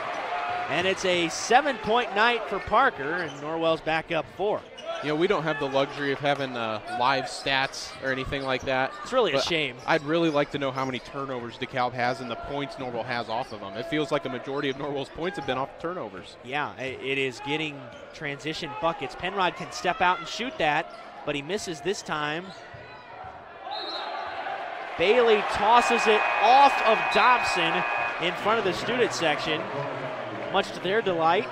B: And it's a 7-point night for Parker, and Norwell's back up 4.
C: You know, we don't have the luxury of having live stats or anything like that.
B: It's really a shame.
C: I'd really like to know how many turnovers DeKalb has and the points Norwell has off of them. It feels like a majority of Norwell's points have been off turnovers.
B: Yeah, it is getting transition buckets. Penrod can step out and shoot that, but he misses this time. Bailey tosses it off of Dobson in front of the student section, much to their delight.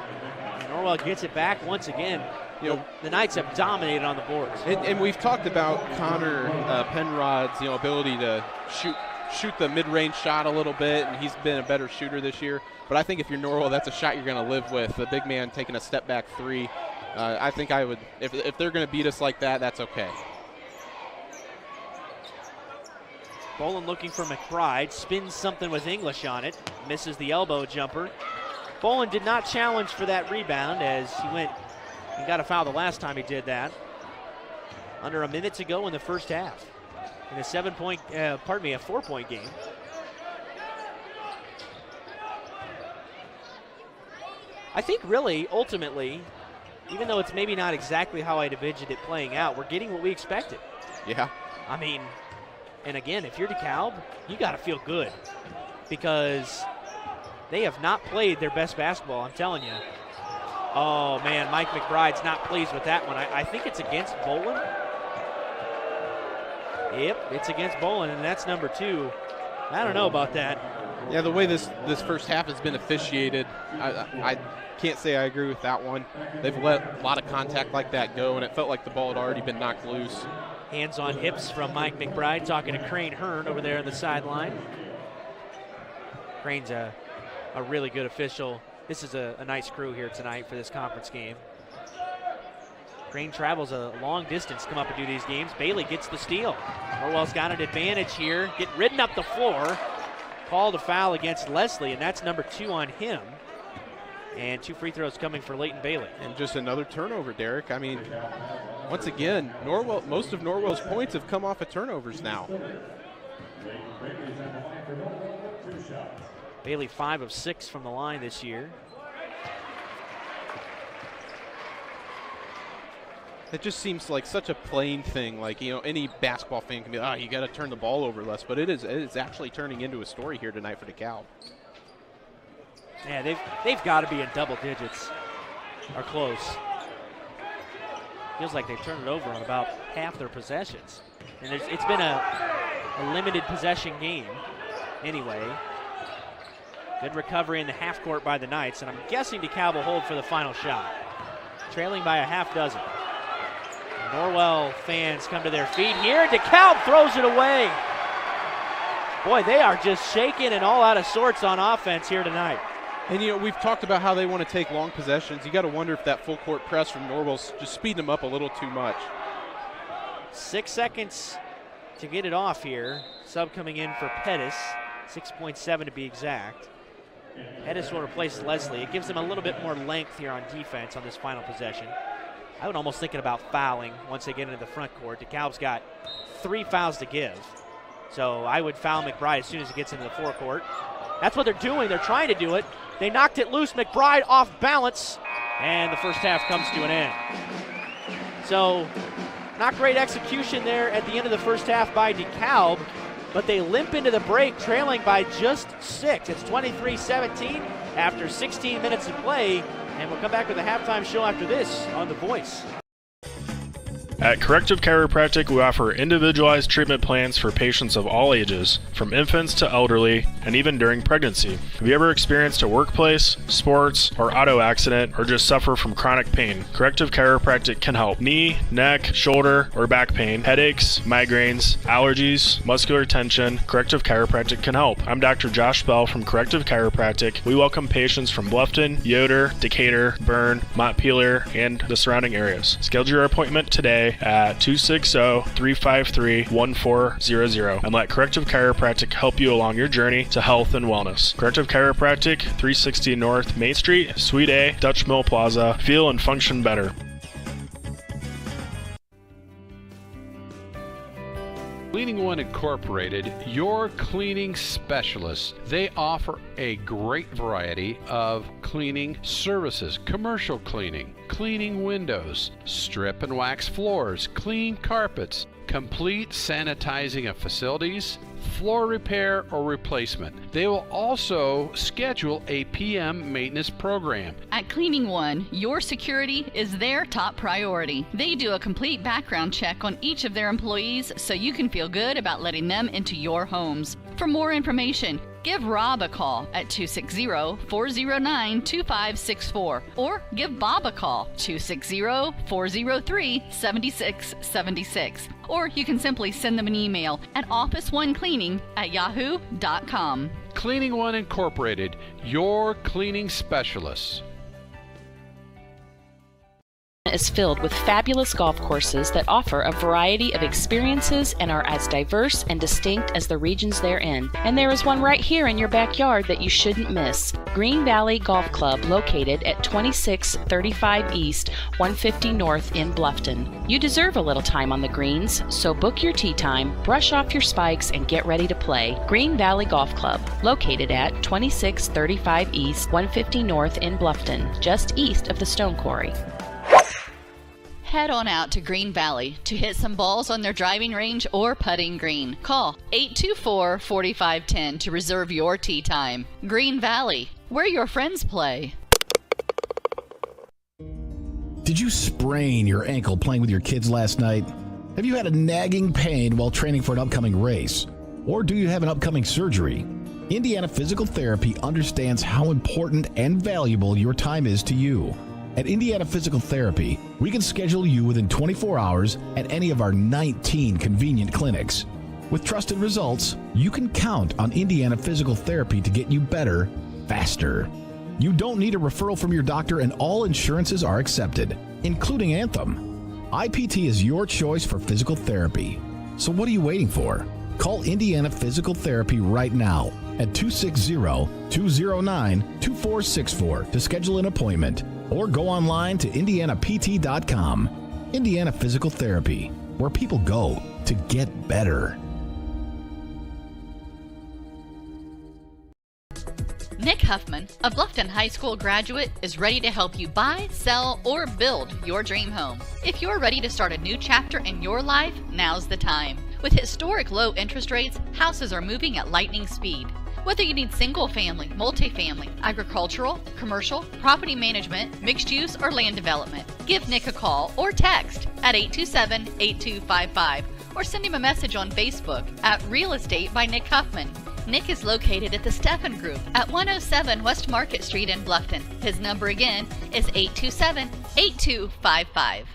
B: Norwell gets it back once again. You know, the Knights have dominated on the boards.
C: And we've talked about Connor Penrod's ability to shoot shoot the mid-range shot a little bit, and he's been a better shooter this year. But I think if you're Norwell, that's a shot you're going to live with. The big man taking a step-back three. I think I would, if they're going to beat us like that, that's okay.
B: Bolin looking for McBride, spins something with English on it, misses the elbow jumper. Bolin did not challenge for that rebound as he went and got a foul the last time he did that. Under a minute to go in the first half. In a 4-point game. I think really, ultimately, even though it's maybe not exactly how I envisioned it playing out, we're getting what we expected.
C: Yeah.
B: I mean, and again, if you're Dekalb, you got to feel good because they have not played their best basketball, I'm telling you. Oh, man, Mike McBride's not pleased with that one. I think it's against Bolin. Yep, it's against Bolin, and that's number 2. I don't know about that.
C: Yeah, the way this first half has been officiated, I can't say I agree with that one. They've let a lot of contact like that go, and it felt like the ball had already been knocked loose.
B: Hands on hips from Mike McBride, talking to Crane Hearn over there on the sideline. Crane's a really good official. This is a nice crew here tonight for this conference game. Crane travels a long distance to come up and do these games. Bailey gets the steal. Norwell's got an advantage here. Getting ridden up the floor. Called a foul against Leslie, and that's number 2 on him. And 2 free throws coming for Leighton Bailey.
C: And just another turnover, Derek. I mean, once again, most of Norwell's points have come off of turnovers now.
B: Bailey 5 of 6 from the line this year.
C: It just seems like such a plain thing. Like, you know, any basketball fan can be, you got to turn the ball over less. But it is actually turning into a story here tonight for DeKalb.
B: Yeah, they've got to be in double digits or close. Feels like they've turned it over on about half their possessions. And it's been a limited possession game anyway. Good recovery in the half court by the Knights, and I'm guessing DeKalb will hold for the final shot. Trailing by a half dozen. Norwell fans come to their feet here. DeKalb throws it away. Boy, they are just shaking and all out of sorts on offense here tonight.
C: And, you know, we've talked about how they want to take long possessions. You got to wonder if that full court press from Norwell's just speeding them up a little too much. 6
B: seconds to get it off here. Sub coming in for Pettis. 6.7 to be exact. Pettis will replace Leslie. It gives them a little bit more length here on defense on this final possession. I would almost thinking about fouling once they get into the front court. DeKalb's got 3 fouls to give. So I would foul McBride as soon as it gets into the forecourt. That's what they're doing. They're trying to do it. They knocked it loose. McBride off balance. And the first half comes to an end. So not great execution there at the end of the first half by DeKalb. But they limp into the break, trailing by just 6. It's 23-17 after 16 minutes of play. And we'll come back with a halftime show after this on The Voice.
F: At Corrective Chiropractic, we offer individualized treatment plans for patients of all ages, from infants to elderly, and even during pregnancy. Have you ever experienced a workplace, sports, or auto accident, or just suffer from chronic pain? Corrective Chiropractic can help. Knee, neck, shoulder, or back pain, headaches, migraines, allergies, muscular tension. Corrective Chiropractic can help. I'm Dr. Josh Bell from Corrective Chiropractic. We welcome patients from Bluffton, Yoder, Decatur, Bern, Montpelier, and the surrounding areas. Schedule your appointment today at 260-353-1400 and let Corrective Chiropractic help you along your journey to health and wellness. Corrective Chiropractic, 360 North Main Street, Suite A, Dutch Mill Plaza. Feel and function better.
D: Cleaning One Incorporated, your cleaning specialists. They offer a great variety of cleaning services, commercial cleaning, cleaning windows, strip and wax floors, clean carpets, complete sanitizing of facilities, floor repair or replacement. They will also schedule a PM maintenance program.
A: At Cleaning One, your security is their top priority. They do a complete background check on each of their employees so you can feel good about letting them into your homes. For more information, Give Rob a call at 260-409-2564 or give Bob a call, 260-403-7676. Or you can simply send them an email at officeonecleaning@yahoo.com.
D: Cleaning One Incorporated, your cleaning specialists.
G: Is filled with fabulous golf courses that offer a variety of experiences and are as diverse and distinct as the regions they're in. And there is one right here in your backyard that you shouldn't miss. Green Valley Golf Club, located at 2635 East, 150 North in Bluffton. You deserve a little time on the greens, so book your tee time, brush off your spikes, and get ready to play. Green Valley Golf Club, located at 2635 East, 150 North in Bluffton, just east of the Stone Quarry.
A: Head on out to Green Valley to hit some balls on their driving range or putting green. Call 824-4510 to reserve your tee time. Green Valley, where your friends play.
H: Did you sprain your ankle playing with your kids last night? Have you had a nagging pain while training for an upcoming race? Or do you have an upcoming surgery? Indiana Physical Therapy understands how important and valuable your time is to you. At Indiana Physical Therapy, we can schedule you within 24 hours at any of our 19 convenient clinics. With trusted results, you can count on Indiana Physical Therapy to get you better, faster. You don't need a referral from your doctor, and all insurances are accepted, including Anthem. IPT is your choice for physical therapy. So what are you waiting for? Call Indiana Physical Therapy right now at 260-209-2464 to schedule an appointment, or go online to indianapt.com. Indiana Physical Therapy, where people go to get better.
A: Nick Huffman, a Bluffton High School graduate, is ready to help you buy, sell, or build your dream home. If you're ready to start a new chapter in your life, now's the time. With historic low interest rates, houses are moving at lightning speed. Whether you need single-family, multifamily, agricultural, commercial, property management, mixed use, or land development, give Nick a call or text at 827-8255 or send him a message on Facebook at Real Estate by Nick Huffman. Nick is located at the Steffen Group at 107 West Market Street in Bluffton. His number again is 827-8255.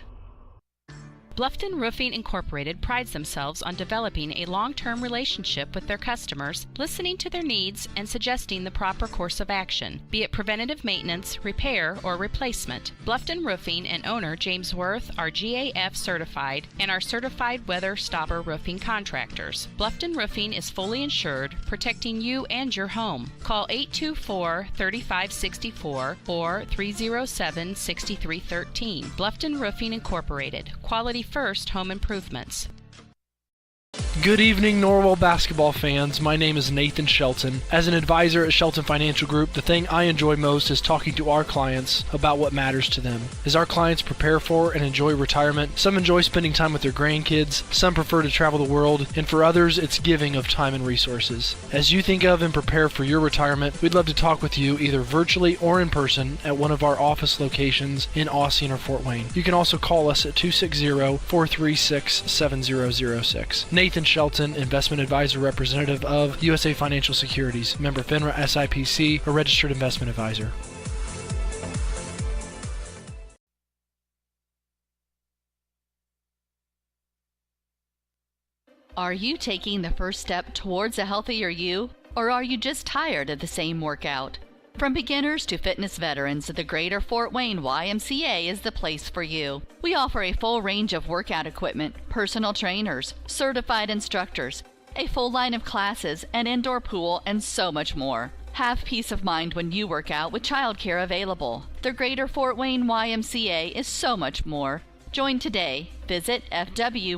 G: Bluffton Roofing Incorporated prides themselves on developing a long-term relationship with their customers, listening to their needs and suggesting the proper course of action, be it preventative maintenance, repair, or replacement. Bluffton Roofing and owner James Worth are GAF certified and are certified weather stopper roofing contractors. Bluffton Roofing is fully insured, protecting you and your home. Call 824-3564 or 307-6313. Bluffton Roofing Incorporated. Quality first home improvements.
I: Good evening, Norwell basketball fans. My name is Nathan Shelton. As an advisor at Shelton Financial Group, the thing I enjoy most is talking to our clients about what matters to them. As our clients prepare for and enjoy retirement, some enjoy spending time with their grandkids, some prefer to travel the world, and for others, it's giving of time and resources. As you think of and prepare for your retirement, we'd love to talk with you either virtually or in person at one of our office locations in Austin or Fort Wayne. You can also call us at 260-436-7006. Nathan Shelton, investment advisor representative of USA Financial Securities, member FINRA SIPC, a registered investment advisor.
A: Are you taking the first step towards a healthier you, or are you just tired of the same workout? From beginners to fitness veterans, the Greater Fort Wayne YMCA is the place for you. We offer a full range of workout equipment, personal trainers, certified instructors, a full line of classes, an indoor pool, and so much more. Have peace of mind when you work out with childcare available. The Greater Fort Wayne YMCA is so much more. Join today. Visit fwymca.org.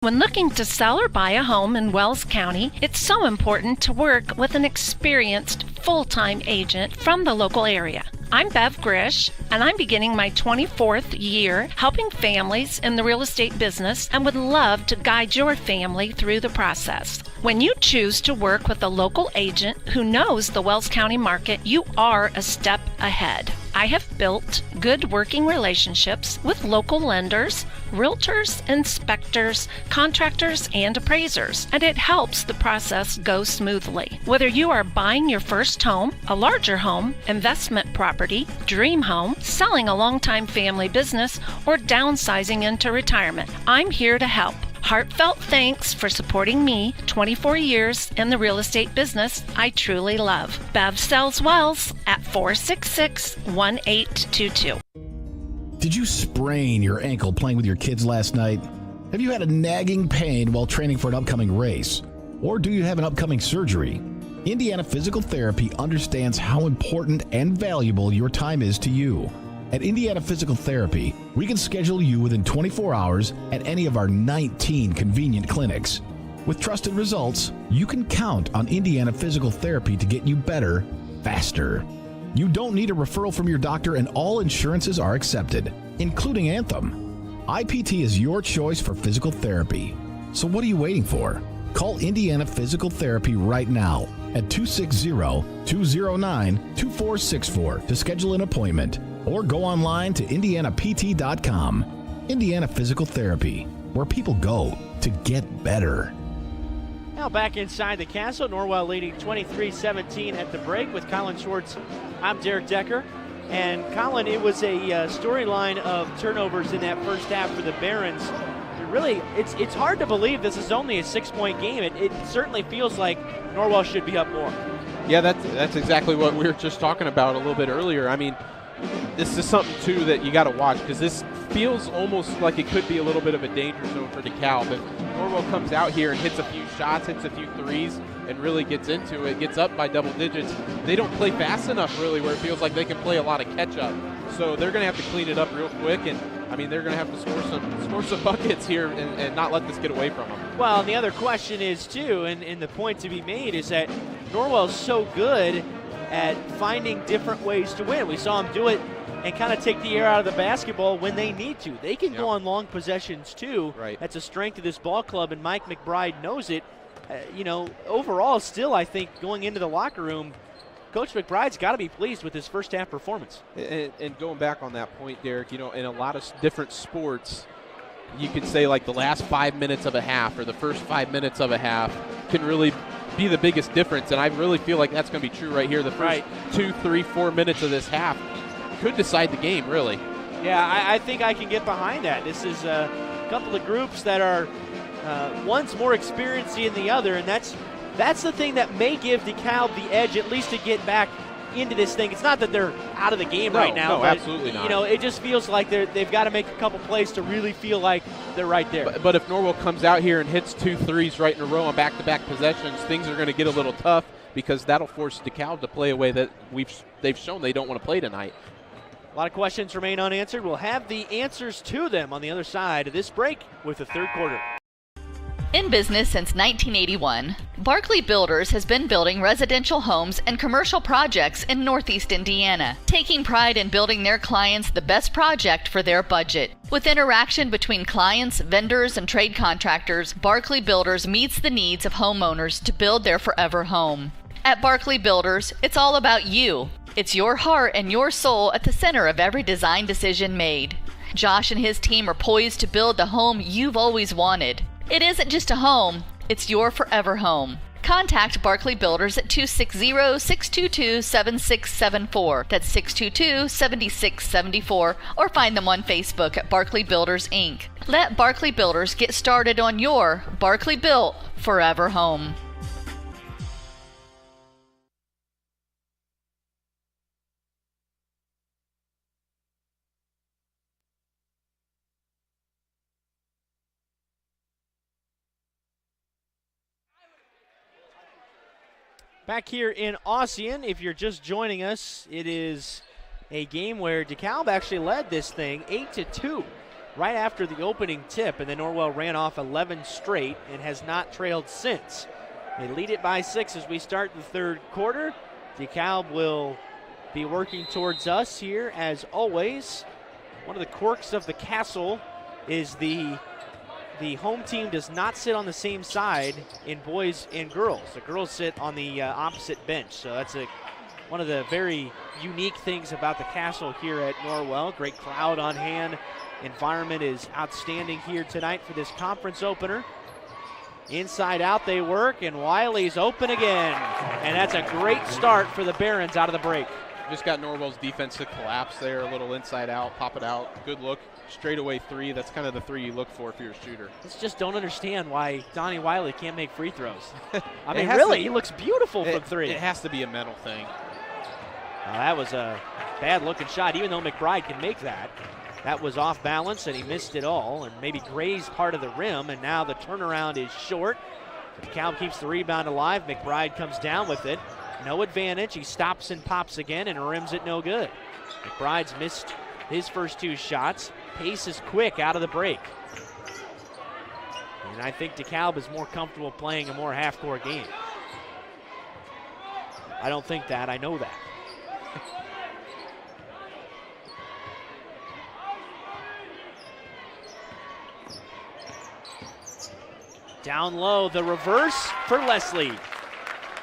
E: When looking to sell or buy a home in Wells County, it's so important to work with an experienced full-time agent from the local area. I'm Bev Grish, and I'm beginning my 24th year helping families in the real estate business and would love to guide your family through the process. When you choose to work with a local agent who knows the Wells County market, you are a step ahead. I have built good working relationships with local lenders, realtors, inspectors, contractors, and appraisers, and it helps the process go smoothly. Whether you are buying your first home, a larger home, investment property, dream home, selling a long-time family business, or downsizing into retirement, I'm here to help. Heartfelt thanks for supporting me 24 years in the real estate business I truly love. Bev sells Wells at 466-1822.
H: Did you sprain your ankle playing with your kids last night? Have you had a nagging pain while training for an upcoming race? Or do you have an upcoming surgery? Indiana Physical Therapy understands how important and valuable your time is to you. At Indiana Physical Therapy, we can schedule you within 24 hours at any of our 19 convenient clinics. With trusted results, you can count on Indiana Physical Therapy to get you better, faster. You don't need a referral from your doctor, and all insurances are accepted, including Anthem. IPT is your choice for physical therapy. So what are you waiting for? Call Indiana Physical Therapy right now at 260-209-2464 to schedule an appointment, or go online to indianapt.com. Indiana Physical Therapy, where people go to get better.
B: Now back inside the castle, Norwell leading 23-17 at the break with Colin Schwartz. I'm Derek Decker. And Colin, it was a storyline of turnovers in that first half for the Barons. Really, it's hard to believe this is only a 6-point game. It certainly feels like Norwell should be up more.
C: Yeah, that's exactly what we were just talking about a little bit earlier. I mean, this is something, too, that you got to watch, because this feels almost like it could be a little bit of a danger zone for Dekalb. If Norwell comes out here and hits a few shots, hits a few threes, and really gets into it, gets up by double digits, they don't play fast enough, really, where it feels like they can play a lot of catch-up. So they're going to have to clean it up real quick, and, I mean, they're going to have to score some buckets here and not let this get away from them.
B: Well, and the other question is, too, and the point to be made is that Norwell's so good at finding different ways to win. We saw them do it and kind of take the air out of the basketball when they need to. They can go on long possessions, too.
C: Right.
B: That's a strength of this ball club, and Mike McBride knows it. Overall, still, I think, going into the locker room, Coach McBride's got to be pleased with his first half performance.
C: And going back on that point, Derek, in a lot of different sports, you could say like the last 5 minutes of a half or the first 5 minutes of a half can really be the biggest difference. And I really feel like that's going to be true right here. The first 2, 3, 4 minutes of this half could decide the game, really.
B: Yeah, I think I can get behind that. This is a couple of groups that are one's more experienced than the other, and that's the thing that may give DeKalb the edge, at least to get back into this thing. It's not that they're out of the game right now.
C: No, but absolutely not.
B: It just feels like they've got to make a couple plays to really feel like they're right there.
C: But if Norwell comes out here and hits 2 threes right in a row on back-to-back possessions, things are going to get a little tough, because that'll force DeKalb to play a way that they've shown they don't want to play tonight.
B: A lot of questions remain unanswered. We'll have the answers to them on the other side of this break with the third quarter.
A: In business since 1981, Barkley Builders has been building residential homes and commercial projects in Northeast Indiana, taking pride in building their clients the best project for their budget. With interaction between clients, vendors, and trade contractors, Barkley Builders meets the needs of homeowners to build their forever home. At Barkley Builders, it's all about you. It's your heart and your soul at the center of every design decision made. Josh and his team are poised to build the home you've always wanted. It isn't just a home, it's your forever home. Contact Barkley Builders at 260-622-7674. That's 622-7674. Or find them on Facebook at Barkley Builders, Inc. Let Barkley Builders get started on your Barkley Built forever home.
B: Back here in Ossian, if you're just joining us, it is a game where DeKalb actually led this thing 8-2 right after the opening tip, and then Norwell ran off 11 straight and has not trailed since. They lead it by 6 as we start the third quarter. DeKalb will be working towards us here as always. One of the quirks of the castle is the home team does not sit on the same side in boys and girls. The girls sit on the opposite bench, so that's a one of the very unique things about the Castle here at Norwell. Great crowd on hand. Environment is outstanding here tonight for this conference opener. Inside out they work, and Wiley's open again. And that's a great start for the Barons out of the break.
C: Just got Norwell's defense to collapse there, a little inside out, pop it out, good look, straightaway three. That's kind of the three you look for if you're a shooter.
B: Just don't understand why Donnie Wiley can't make free throws. I mean, really, he looks beautiful from three.
C: It has to be a mental thing.
B: That was a bad-looking shot, even though McBride can make that. That was off balance, and he missed it all, and maybe grazed part of the rim, and now the turnaround is short. Dekalb keeps the rebound alive. McBride comes down with it. No advantage. He stops and pops again and rims it no good. McBride's missed his first two shots. Pace is quick out of the break. And I think Dekalb is more comfortable playing a more half-court game. I don't think that. I know that. Down low, the reverse for Leslie.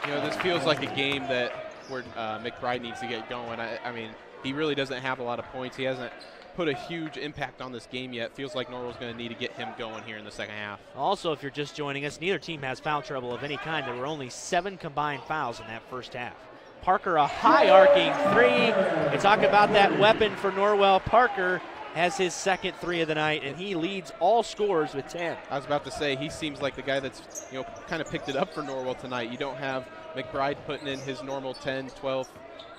C: You know, this feels like a game where McBride needs to get going. I mean, he really doesn't have a lot of points. He hasn't put a huge impact on this game yet. Feels like Norwell's going to need to get him going here in the second half.
B: Also, if you're just joining us, neither team has foul trouble of any kind. There were only 7 combined fouls in that first half. Parker, a high arcing three. They talk about that weapon for Norwell. Parker has his second three of the night, and he leads all scorers with 10.
C: I was about to say, he seems like the guy that's, you know, kind of picked it up for Norwell tonight. You don't have McBride putting in his normal 10, 12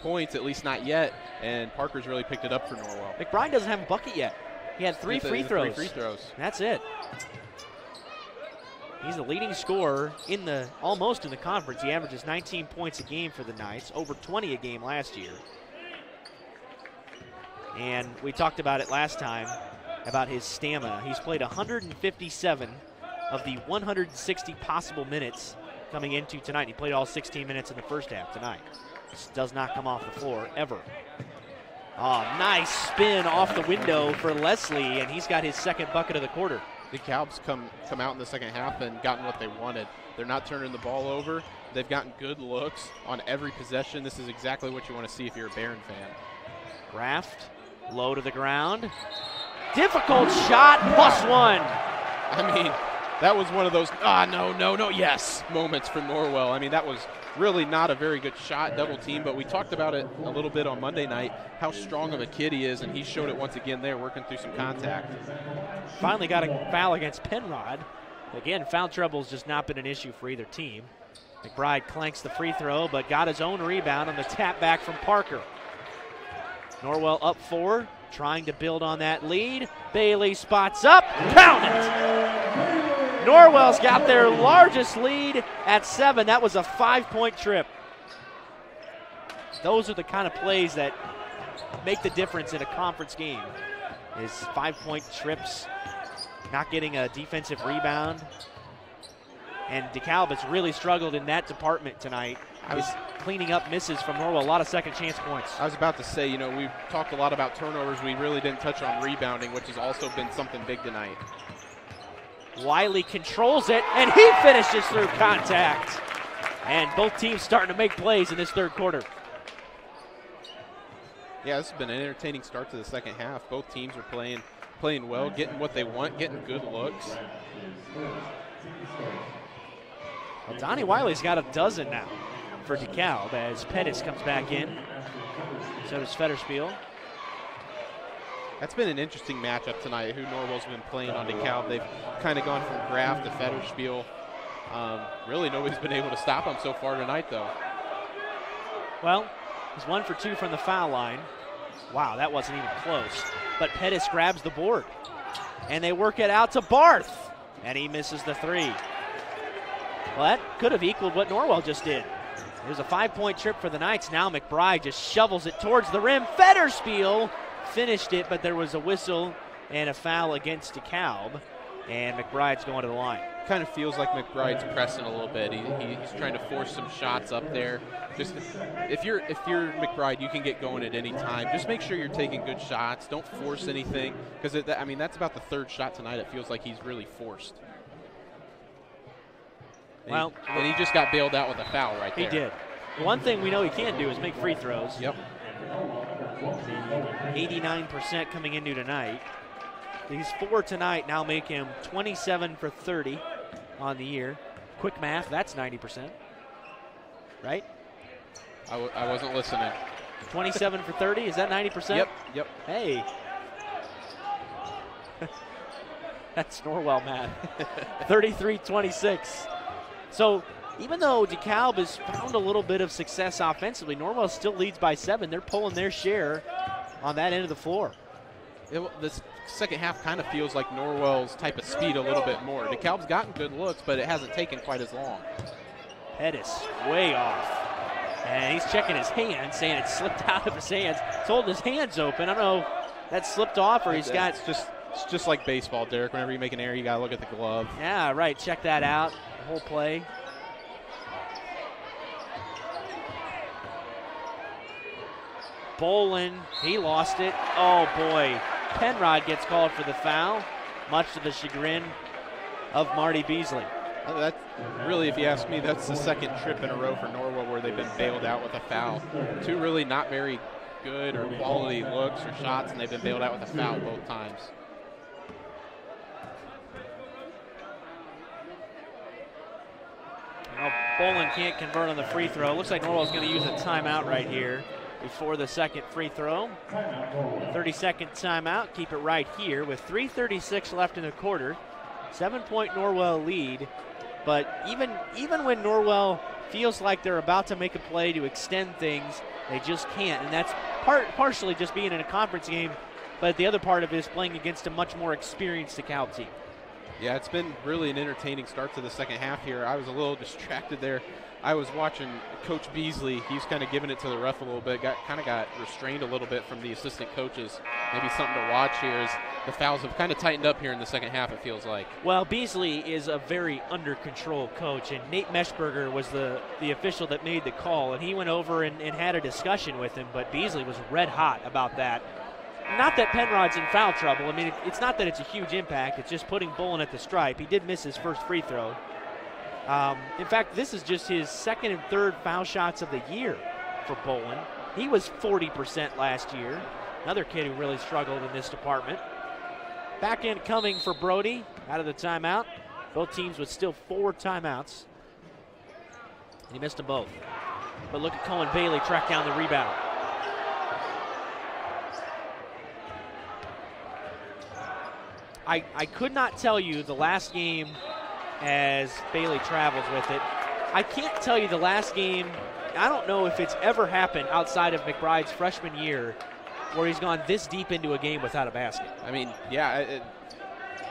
C: points, at least not yet, and Parker's really picked it up for Norwell.
B: McBride doesn't have a bucket yet. He had three free throws. That's it. He's the leading scorer almost in the conference. He averages 19 points a game for the Knights, over 20 a game last year. And we talked about it last time, about his stamina. He's played 157 of the 160 possible minutes coming into tonight. He played all 16 minutes in the first half tonight. This does not come off the floor ever. Oh, nice spin off the window for Leslie, and he's got his second bucket of the quarter.
C: The Calbs come out in the second half and gotten what they wanted. They're not turning the ball over. They've gotten good looks on every possession. This is exactly what you want to see if you're a Baron fan.
B: Raft. Low to the ground. Difficult shot, +1.
C: I mean, that was one of those, no, yes moments for Norwell. I mean, that was really not a very good shot, double team, but we talked about it a little bit on Monday night, how strong of a kid he is, and he showed it once again there, working through some contact.
B: Finally got a foul against Penrod. Again, foul trouble's just not been an issue for either team. McBride clanks the free throw, but got his own rebound on the tap back from Parker. Norwell up 4, trying to build on that lead. Bailey spots up, count it! Norwell's got their largest lead at 7. That was a 5-point trip. Those are the kind of plays that make the difference in a conference game, is 5-point trips, not getting a defensive rebound. And Dekalb has really struggled in that department tonight. Is cleaning up misses from Norwell, a lot of second chance points.
C: I was about to say, you know, we've talked a lot about turnovers. We really didn't touch on rebounding, which has also been something big tonight.
B: Wiley controls it, and he finishes through contact. And both teams starting to make plays in this third quarter.
C: Yeah, this has been an entertaining start to the second half. Both teams are playing well, getting what they want, getting good looks.
B: Well, Donnie Wiley's got a dozen now for Dekalb as Pettis comes back in. So does Federspiel.
C: That's been an interesting matchup tonight, who Norwell's been playing on Dekalb. They've kind of gone from Graf to Federspiel. Really, nobody's been able to stop them so far tonight, though.
B: Well, he's 1 for 2 from the foul line. Wow, that wasn't even close. But Pettis grabs the board. And they work it out to Barth. And he misses the 3. Well, that could have equaled what Norwell just did. It was a 5-point trip for the Knights. Now McBride just shovels it towards the rim. Federspiel finished it, but there was a whistle and a foul against DeKalb, and McBride's going to the line.
C: Kind of feels like McBride's pressing a little bit. He's trying to force some shots up there. Just if you're McBride, you can get going at any time. Just make sure you're taking good shots. Don't force anything, because I mean that's about the 3rd shot tonight. It feels like he's really forced. And he just got bailed out with a foul right there.
B: He did. One thing we know he can do is make free throws.
C: Yep.
B: 89% coming into tonight. These 4 tonight now make him 27 for 30 on the year. Quick math, that's 90%. Right?
C: I wasn't listening.
B: 27 for 30, is that 90%?
C: Yep.
B: Hey. That's Norwell math. 33-26. So even though Dekalb has found a little bit of success offensively, Norwell still leads by 7. They're pulling their share on that end of the floor.
C: This second half kind of feels like Norwell's type of speed a little bit more. DeKalb's gotten good looks, but it hasn't taken quite as long.
B: Pettis way off. And he's checking his hands, saying it slipped out of his hands. He's holding his hands open. I don't know if that slipped off or he's got...
C: It's just like baseball, Derek. Whenever you make an error, you got to look at the glove.
B: Yeah, right. Check that out. The whole play. Bolin, he lost it. Oh, boy. Penrod gets called for the foul, much to the chagrin of Marty Beasley.
C: That really, if you ask me, that's the second trip in a row for Norwell where they've been bailed out with a foul. 2 really not very good or quality looks or shots, and they've been bailed out with a foul both times.
B: Well, Bolin can't convert on the free throw. Looks like Norwell's going to use a timeout right here before the second free throw. 30-second timeout. Keep it right here with 3:36 left in the quarter. 7-point Norwell lead. But even when Norwell feels like they're about to make a play to extend things, they just can't. And that's partially just being in a conference game, but the other part of it is playing against a much more experienced DeKalb team.
C: Yeah, it's been really an entertaining start to the second half here. I was a little distracted there. I was watching Coach Beasley. He's kind of giving it to the ref a little bit, got restrained a little bit from the assistant coaches. Maybe something to watch here as the fouls have kind of tightened up here in the second half, it feels like.
B: Well, Beasley is a very under-control coach, and Nate Meschberger was the official that made the call, and he went over and had a discussion with him, but Beasley was red hot about that. Not that Penrod's in foul trouble. I mean, it's not that it's a huge impact. It's just putting Bolin at the stripe. He did miss his first free throw. In fact, this is just his second and third foul shots of the year for Bolin. He was 40% last year. Another kid who really struggled in this department. Back end coming for Brody out of the timeout. Both teams with still 4 timeouts. He missed them both. But look at Cohen Bailey track down the rebound. I could not tell you the last game as Bailey travels with it. I can't tell you the last game. I don't know if it's ever happened outside of McBride's freshman year where he's gone this deep into a game without a basket.
C: I mean, yeah.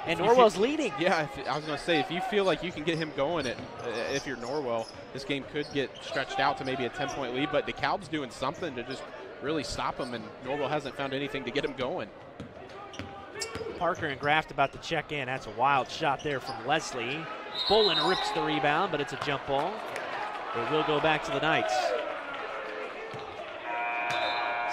B: And Norwell's leading.
C: Yeah, I was going to say, if you feel like you can get him going, if you're Norwell, this game could get stretched out to maybe a 10-point lead, but DeKalb's doing something to just really stop him, and Norwell hasn't found anything to get him going.
B: Parker and Graft about to check in. That's a wild shot there from Leslie. Bolin rips the rebound, but it's a jump ball. It will go back to the Knights.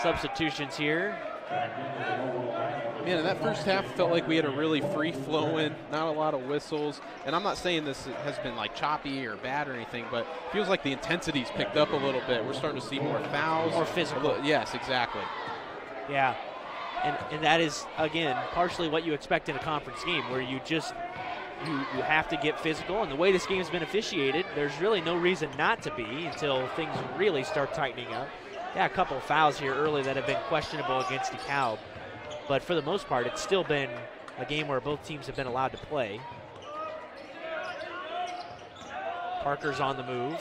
B: Substitutions here.
C: Man, in that first half, felt like we had a really free-flowing, not a lot of whistles. And I'm not saying this has been like choppy or bad or anything, but it feels like the intensity's picked up a little bit. We're starting to see more fouls.
B: More physical.
C: Yes, exactly.
B: Yeah. And that is, again, partially what you expect in a conference game where you just you have to get physical. And the way this game has been officiated, there's really no reason not to be until things really start tightening up. Yeah, a couple of fouls here early that have been questionable against DeKalb. But for the most part, it's still been a game where both teams have been allowed to play. Parker's on the move.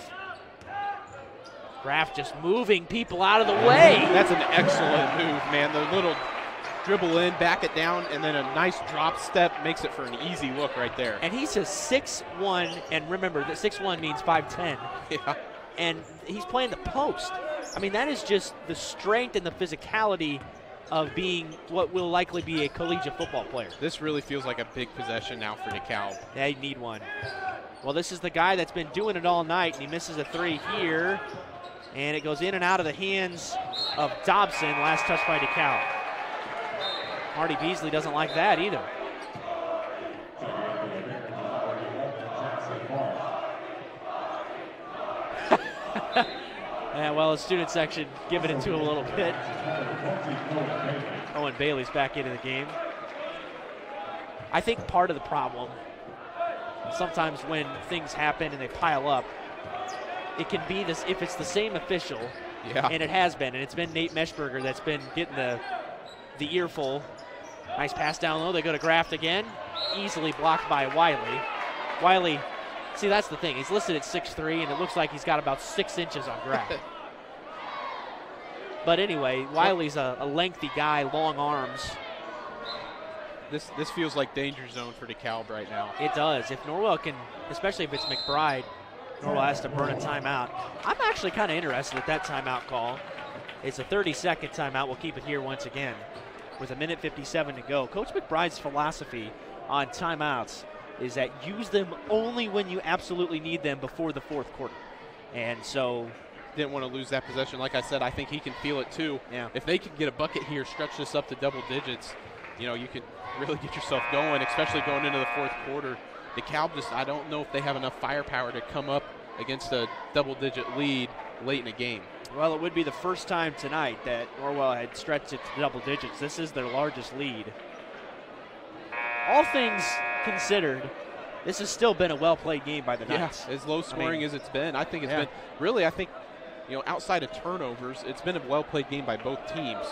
B: Graff just moving people out of the way.
C: That's an excellent move, man. The little dribble in, back it down, and then a nice drop step makes it for an easy look right there.
B: And he's a 6'1", and remember that 6'1" means 5'10".
C: Yeah.
B: And he's playing the post. I mean, that is just the strength and the physicality of being what will likely be a collegiate football player.
C: This really feels like a big possession now for DeKalb.
B: They need one. Well, this is the guy that's been doing it all night, and he misses a 3 here. And it goes in and out of the hands of Dobson. Last touch by DeKalb. Marty Beasley doesn't like that either. Yeah, well, the student section giving it to him a little bit. Owen Bailey's back into the game. I think part of the problem, sometimes when things happen and they pile up, it can be this, if it's the same official, and it has been, and it's been Nate Meschberger that's been getting the earful. Nice pass down low. They go to Graft again. Easily blocked by Wiley. Wiley, see, that's the thing. He's listed at 6'3", and it looks like he's got about 6 inches on Graft. But anyway, Wiley's a lengthy guy, long arms.
C: This feels like danger zone for DeKalb right now.
B: It does. If Norwell can, especially if it's McBride, Norwell has to burn a timeout. I'm actually kind of interested at that timeout call. It's a 30-second timeout. We'll keep it here once again with 1:57 to go. Coach McBride's philosophy on timeouts is that use them only when you absolutely need them before the fourth quarter. And so
C: didn't want to lose that possession. Like I said, I think he can feel it too.
B: Yeah.
C: If they could get a bucket here, stretch this up to double digits, you could really get yourself going, especially going into the fourth quarter. DeKalb just, I don't know if they have enough firepower to come up against a double-digit lead late in a game.
B: Well, it would be the first time tonight that Norwell had stretched it to double digits. This is their largest lead. All things considered, this has still been a well-played game by the Knights.
C: As low-scoring as it's been. I think it's been, really, outside of turnovers, it's been a well-played game by both teams.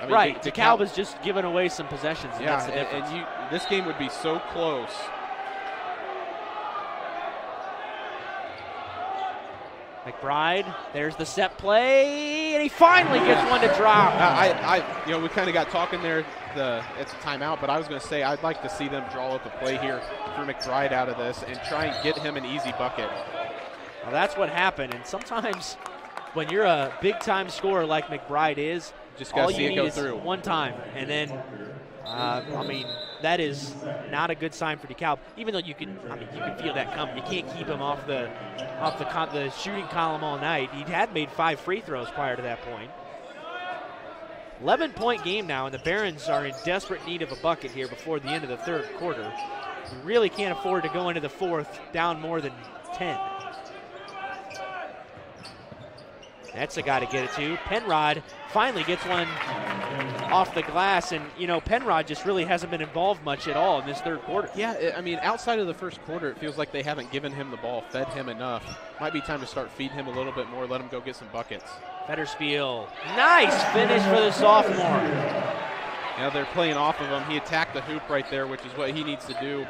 B: Right, DeKalb has just given away some possessions, and that's the difference.
C: And this game would be so close.
B: McBride, there's the set play, and he finally gets one to drop.
C: We kind of got talking there it's a timeout, but I was going to say I'd like to see them draw up a play here for McBride out of this and try and get him an easy bucket.
B: Well, that's what happened, and sometimes when you're a big-time scorer like McBride is,
C: just got to see it go through
B: one time, and then that is not a good sign for DeKalb. Even though you can feel that coming. You can't keep him off the shooting column all night. He had made 5 free throws prior to that point. 11-point game now, and the Barons are in desperate need of a bucket here before the end of the third quarter. We really can't afford to go into the fourth down more than 10. That's a guy to get it to. Penrod finally gets one off the glass, and, Penrod just really hasn't been involved much at all in this third quarter.
C: Yeah, outside of the first quarter, it feels like they haven't given him the ball, fed him enough. Might be time to start feeding him a little bit more, let him go get some buckets.
B: Fetterspiel, nice finish for the sophomore.
C: They're playing off of him. He attacked the hoop right there, which is what he needs to do.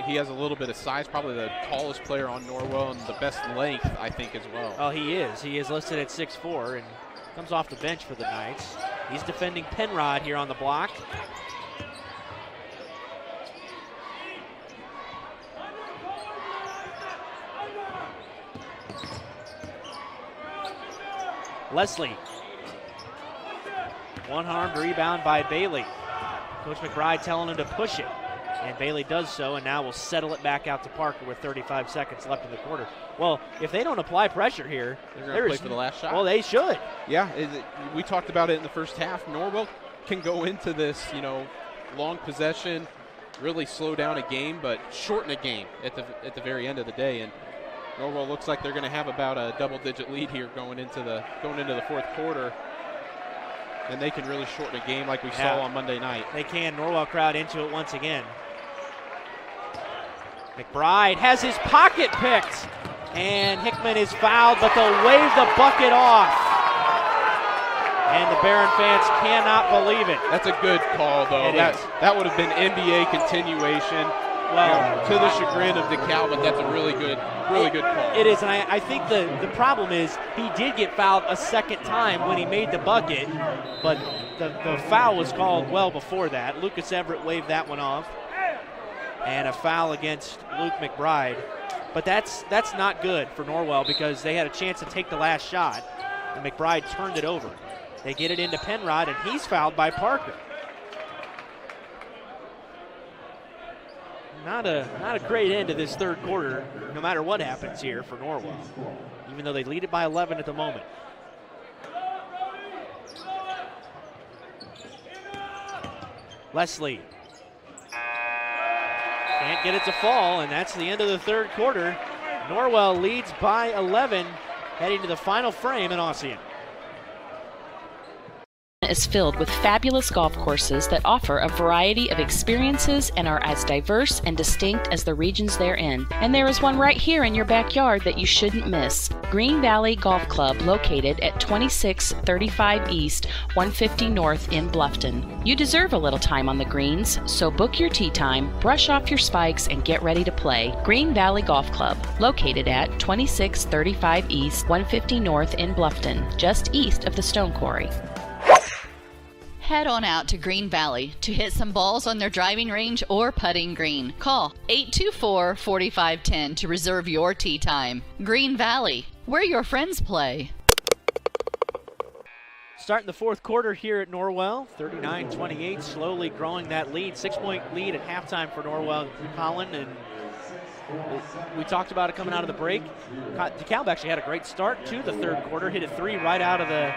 C: He has a little bit of size, probably the tallest player on Norwell, and the best length, I think, as well.
B: Oh, he is. He is listed at 6'4", and comes off the bench for the Knights. He's defending Penrod here on the block. Leslie. One-armed rebound by Bailey. Coach McBride telling him to push it. And Bailey does so, and now will settle it back out to Parker with 35 seconds left in the quarter. Well, if they don't apply pressure here,
C: they're going to play for the last shot.
B: Well, they should.
C: Yeah, we talked about it in the first half. Norwell can go into this, long possession, really slow down a game, but shorten a game at the very end of the day. And Norwell looks like they're going to have about a double-digit lead here going into the fourth quarter. And they can really shorten a game like we saw on Monday night.
B: They can. Norwell crowd into it once again. McBride has his pocket picked, and Hickman is fouled, but they'll wave the bucket off. And the Baron fans cannot believe it.
C: That's a good call, though. That would have been NBA continuation. Well, to the chagrin of DeKalb, but that's a really good call.
B: It is, and I think the problem is he did get fouled a second time when he made the bucket, but the foul was called well before that. Lucas Everett waved that one off, and a foul against Luke McBride. But that's not good for Norwell because they had a chance to take the last shot, and McBride turned it over. They get it into Penrod, and he's fouled by Parker. Not a great end to this third quarter, no matter what happens here for Norwell, even though they lead it by 11 at the moment. Leslie can't get it to fall, and that's the end of the third quarter. Norwell leads by 11 heading to the final frame in Ossian.
G: Is filled with fabulous golf courses that offer a variety of experiences and are as diverse and distinct as the regions they're in. And there is one right here in your backyard that you shouldn't miss. Green Valley Golf Club, located at 2635 East, 150 North in Bluffton. You deserve a little time on the greens, so book your tee time, brush off your spikes, and get ready to play. Green Valley Golf Club, located at 2635 East, 150 North in Bluffton, just east of the Stone Quarry.
A: Head on out to Green Valley to hit some balls on their driving range or putting green. Call 824-4510 to reserve your tee time. Green Valley, where your friends play.
B: Starting the fourth quarter here at Norwell, 39-28, slowly growing that lead. 6-point lead at halftime for Norwell, Colin, and we talked about it coming out of the break. Dekalb actually had a great start to the third quarter, hit a three right out of the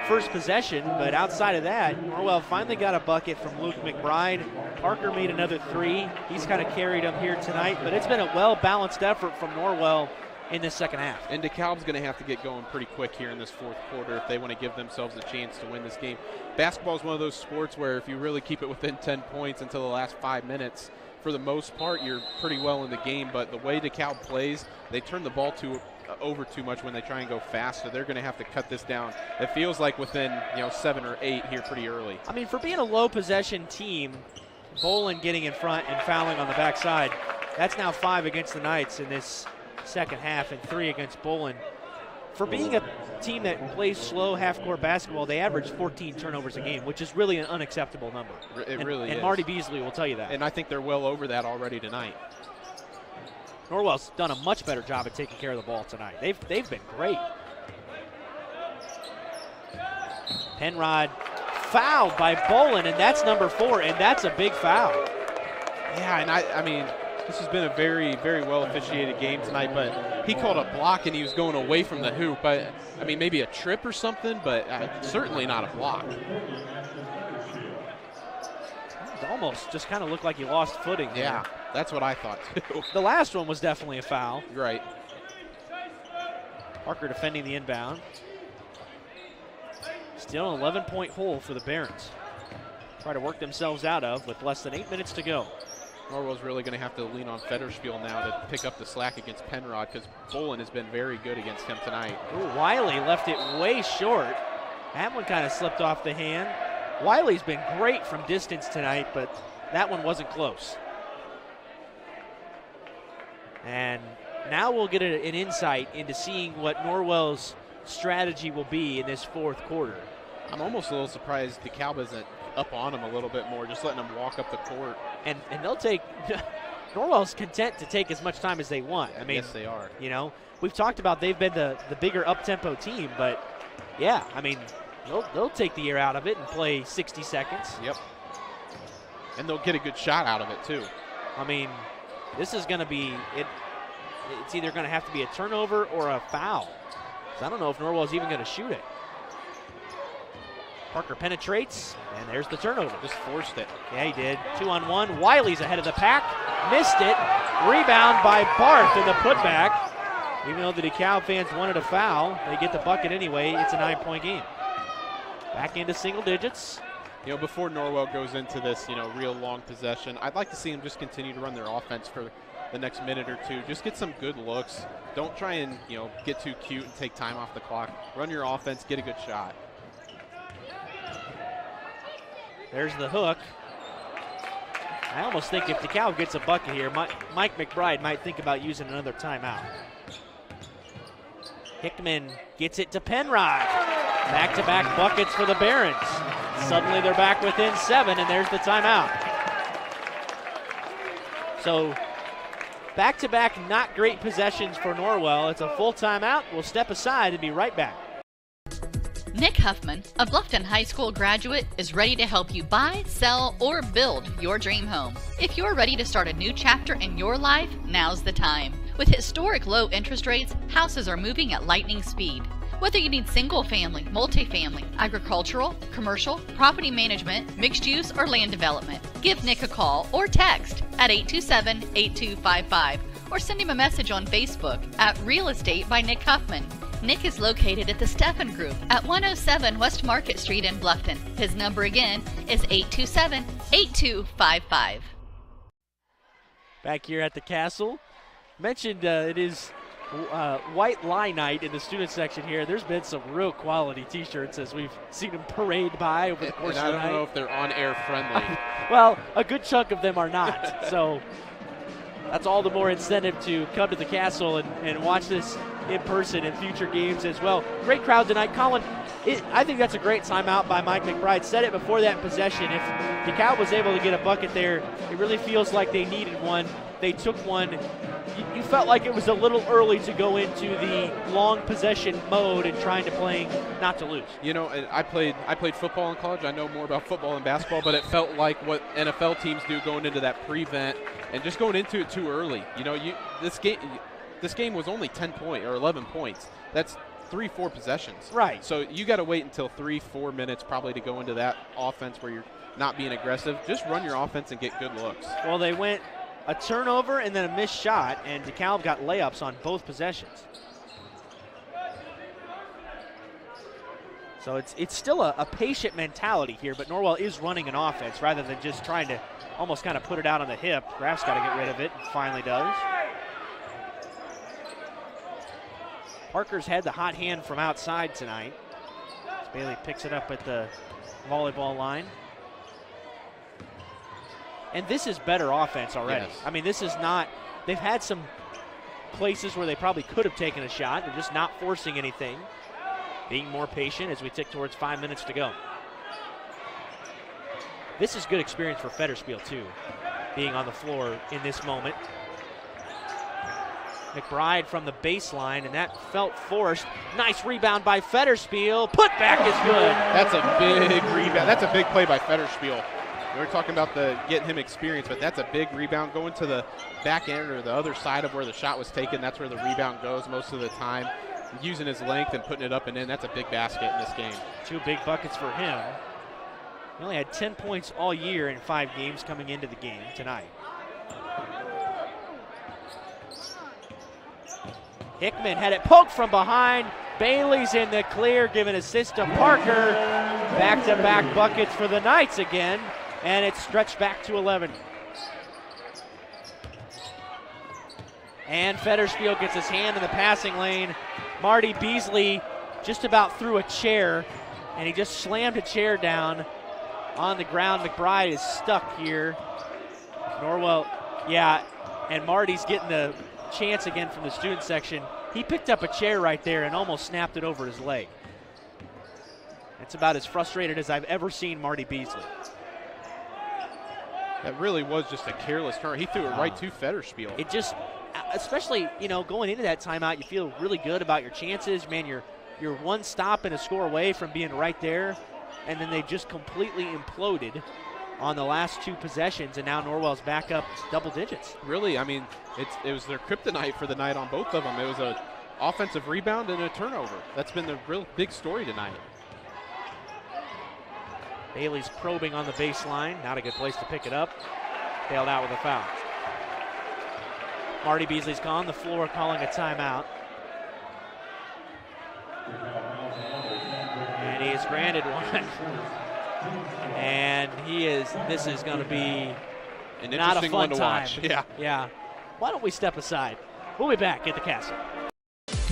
B: first possession, but outside of that, Norwell finally got a bucket from Luke McBride. Parker made another three. He's kind of carried them here tonight, but it's been a well-balanced effort from Norwell in this second half.
C: And Dekalb's going to have to get going pretty quick here in this fourth quarter if they want to give themselves a chance to win this game. Basketball is one of those sports where if you really keep it within 10 points until the last 5 minutes, for the most part, you're pretty well in the game, but the way Dekalb plays, they turn the ball over too much when they try and go fast, so they're going to have to cut this down. It feels like within 7 or 8 here pretty early.
B: I mean, for being a low possession team, Bolin getting in front and fouling on the backside, that's now 5 against the Knights in this second half and 3 against Bolin. For being a team that plays slow half-court basketball, they average 14 turnovers a game, which is really an unacceptable number.
C: It really is.
B: And Marty Beasley will tell you that.
C: And I think they're well over that already tonight.
B: Norwell's done a much better job at taking care of the ball tonight. They've been great. Penrod fouled by Bolin, and that's number 4, and that's a big foul.
C: Yeah, and I mean, this has been a very, very well officiated game tonight, but he called a block and he was going away from the hoop. I mean, maybe a trip or something, but certainly not a block.
B: It almost just kind of looked like he lost footing there.
C: Yeah, that's what I thought too.
B: The last one was definitely a foul.
C: Right.
B: Parker defending the inbound. Still an 11-point hole for the Barons. Try to work themselves out of with less than 8 minutes to go.
C: Norwell's really going to have to lean on Federspiel now to pick up the slack against Penrod because Bolin has been very good against him tonight.
B: Ooh, Wiley left it way short. That one kind of slipped off the hand. Wiley's been great from distance tonight, but that one wasn't close. And now we'll get an insight into seeing what Norwell's strategy will be in this fourth quarter.
C: I'm almost a little surprised Dekalb isn't up on him a little bit more, just letting him walk up the court.
B: And they'll take – Norwell's content to take as much time as they want. I mean,
C: yes, they are.
B: You know, we've talked about they've been the bigger up-tempo team, but, yeah, I mean, they'll take the air out of it and play 60 seconds.
C: Yep. And they'll get a good shot out of it, too.
B: I mean, this is going to be it's either going to have to be a turnover or a foul. So I don't know if Norwell's even going to shoot it. Parker penetrates, and there's the turnover.
C: Just forced it.
B: Yeah, he did. 2-on-1. Wiley's ahead of the pack. Missed it. Rebound by Barth in the putback. Even though the Dekalb fans wanted a foul, they get the bucket anyway. It's a 9-point game. Back into single digits.
C: You know, before Norwell goes into this, real long possession, I'd like to see them just continue to run their offense for the next minute or two. Just get some good looks. Don't try and, get too cute and take time off the clock. Run your offense, get a good shot.
B: There's the hook. I almost think if Dekalb gets a bucket here, Mike McBride might think about using another timeout. Hickman gets it to Penrod. Back-to-back buckets for the Barons. Suddenly they're back within 7, and there's the timeout. So back-to-back not great possessions for Norwell. It's a full timeout. We'll step aside and be right back.
A: Nick Huffman, a Bluffton High School graduate, is ready to help you buy, sell, or build your dream home. If you're ready to start a new chapter in your life, now's the time. With historic low interest rates, houses are moving at lightning speed. Whether you need single-family, multifamily, agricultural, commercial, property management, mixed use, or land development, give Nick a call or text at 827-8255 or send him a message on Facebook at Real Estate by Nick Huffman. Nick is located at the Steffen Group at 107 West Market Street in Bluffton. His number again is 827-8255.
B: Back here at the Castle. Mentioned it is White Lie Night in the student section here. There's been some real quality T-shirts as we've seen them parade by over the course of the night.
C: I don't know if they're on-air friendly.
B: Well, a good chunk of them are not. So that's all the more incentive to come to the Castle and watch this in person in future games as well. Great crowd tonight. Colin, I think that's a great timeout by Mike McBride. Said it before that possession. If Dekalb was able to get a bucket there, it really feels like they needed one. They took one. You felt like it was a little early to go into the long possession mode and trying to play not to lose.
C: You know, I played football in college. I know more about football and basketball, but it felt like what NFL teams do going into that prevent and just going into it too early. You know, this game was only 10 points or 11 points. That's 3-4 possessions.
B: Right.
C: So you got to wait until 3-4 minutes probably to go into that offense where you're not being aggressive. Just run your offense and get good looks.
B: Well, they went a turnover and then a missed shot, and Dekalb got layups on both possessions. So it's still a patient mentality here, but Norwell is running an offense rather than just trying to almost kind of put it out on the hip. Graf's got to get rid of it, and finally does. Parker's had the hot hand from outside tonight. As Bailey picks it up at the volleyball line. And this is better offense already.
C: Yes.
B: I mean, this is not, they've had some places where they probably could have taken a shot. They're just not forcing anything. Being more patient as we tick towards 5 minutes to go. This is good experience for Federspiel, too, being on the floor in this moment. McBride from the baseline, and that felt forced. Nice rebound by Federspiel. Putback is good.
C: That's a big rebound. That's a big play by Federspiel. We were talking about getting him experience, but that's a big rebound going to the back end or the other side of where the shot was taken. That's where the rebound goes most of the time. Using his length and putting it up and in, that's a big basket in this game.
B: 2 big buckets for him. He only had 10 points all year in 5 games coming into the game tonight. Hickman had it poked from behind. Bailey's in the clear, giving assist to Parker. Back-to-back buckets for the Knights again, and it's stretched back to 11. And Federspiel gets his hand in the passing lane. Marty Beasley just about threw a chair, and he just slammed a chair down on the ground. McBride is stuck here. Norwell, yeah, and Marty's getting the chance again from the student section. He picked up a chair right there and almost snapped it over his leg. That's about as frustrated as I've ever seen Marty Beasley.
C: That really was just a careless turn. He threw it right to Federspiel.
B: It just, especially, you know, going into that timeout, you feel really good about your chances. Man, you're one stop and a score away from being right there, and then they just completely imploded on the last 2 possessions, and now Norwell's back up double digits.
C: Really, I mean, it was their kryptonite for the night on both of them. It was an offensive rebound and a turnover. That's been the real big story tonight.
B: Bailey's probing on the baseline. Not a good place to pick it up. Bailed out with a foul. Marty Beasley's gone. The floor calling a timeout. And he is granted one. And this is going to be
C: an
B: not a
C: interesting
B: fun
C: one to
B: time.
C: watch.
B: Yeah. Why don't we step aside? We'll be back at the Castle.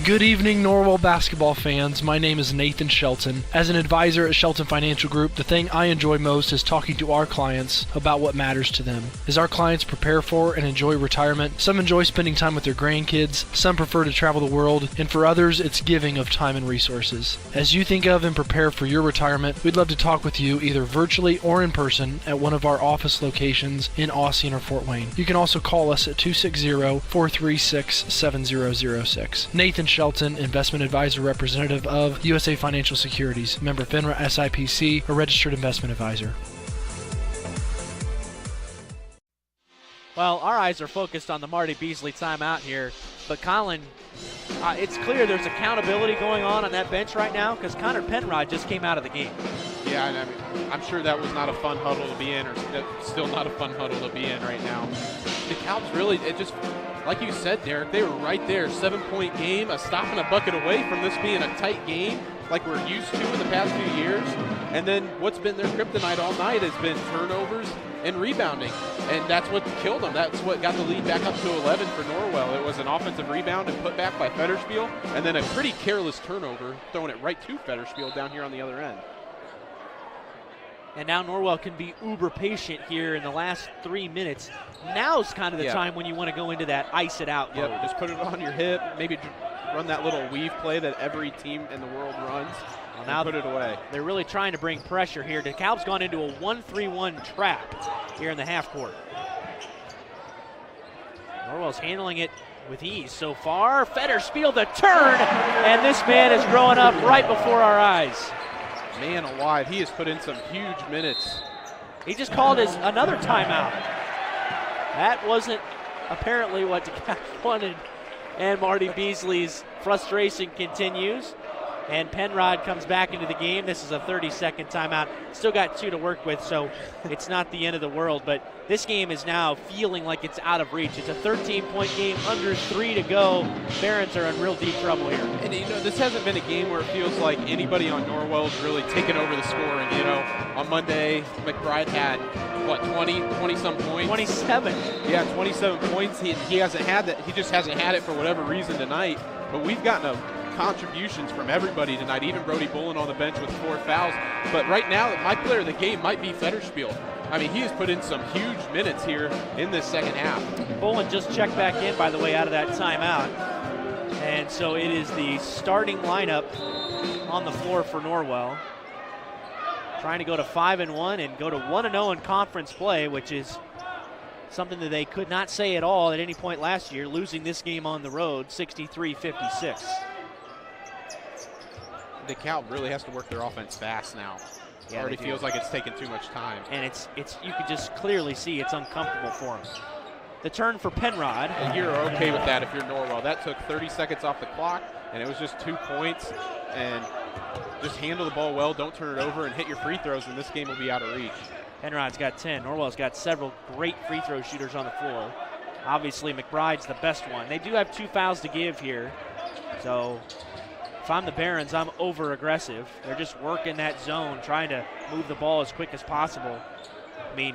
I: Good evening, Norwell basketball fans. My name is Nathan Shelton. As an advisor at Shelton Financial Group, the thing I enjoy most is talking to our clients about what matters to them. As our clients prepare for and enjoy retirement, some enjoy spending time with their grandkids, some prefer to travel the world, and for others, it's giving of time and resources. As you think of and prepare for your retirement, we'd love to talk with you either virtually or in person at one of our office locations in Austin or Fort Wayne. You can also call us at 260-436-7006. Nathan Shelton, investment advisor representative of USA Financial Securities, member FINRA SIPC, a registered investment advisor.
B: Well, our eyes are focused on the Marty Beasley timeout here, but Colin, it's clear there's accountability going on that bench right now because Connor Penrod just came out of the game.
C: Yeah, and I mean, I'm sure that was not a fun huddle to be in, or still not a fun huddle to be in right now. DeKalb's really, it just, like you said, Derek, they were right there. 7-point game, a stop and a bucket away from this being a tight game like we're used to in the past few years. And then what's been their kryptonite all night has been turnovers and rebounding. And that's what killed them. That's what got the lead back up to 11 for Norwell. It was an offensive rebound and put back by Federspiel, and then a pretty careless turnover, throwing it right to Federspiel down here on the other end.
B: And now Norwell can be uber patient here in the last 3 minutes. Now's kind of the time when you want to go into that ice it out mode.
C: Just put it on your hip, maybe run that little weave play that every team in the world runs. Well, now put it away.
B: They're really trying to bring pressure here. DeKalb's gone into a 1-3-1 trap here in the half court. Norwell's handling it with ease so far. Federspiel the turn, and this man is growing up right before our eyes.
C: Man alive, he has put in some huge minutes.
B: He just called his another timeout. That wasn't apparently what DeKalb wanted. And Marty Beasley's frustration continues. And Penrod comes back into the game. This is a 30-second timeout. Still got 2 to work with, so it's not the end of the world. But this game is now feeling like it's out of reach. It's a 13-point game, under 3 to go. Barons are in real deep trouble here.
C: And, you know, this hasn't been a game where it feels like anybody on Norwell's really taken over the scoring. You know, on Monday, McBride had, what, 20-some points?
B: 27.
C: Yeah, 27 points. He hasn't had that. He just hasn't had it for whatever reason tonight. But we've gotten contributions from everybody tonight, even Brody Bullen on the bench with 4 fouls. But right now, my player of the game might be Federspiel. I mean, he has put in some huge minutes here in this second half.
B: Bullen just checked back in, by the way, out of that timeout. And so it is the starting lineup on the floor for Norwell. Trying to go to 5-1 and go to 1-0 in conference play, which is something that they could not say at all at any point last year, losing this game on the road 63-56.
C: DeKalb really has to work their offense fast now.
B: Yeah,
C: already feels like it's taking too much time.
B: And it's you can just clearly see it's uncomfortable for him. The turn for Penrod.
C: And you're okay with that if you're Norwell. That took 30 seconds off the clock, and it was just 2 points. And just handle the ball well, don't turn it over, and hit your free throws, and this game will be out of reach.
B: Penrod's got 10. Norwell's got several great free throw shooters on the floor. Obviously, McBride's the best one. They do have 2 fouls to give here. So if I'm the Barons, I'm over-aggressive. They're just working that zone, trying to move the ball as quick as possible. I mean,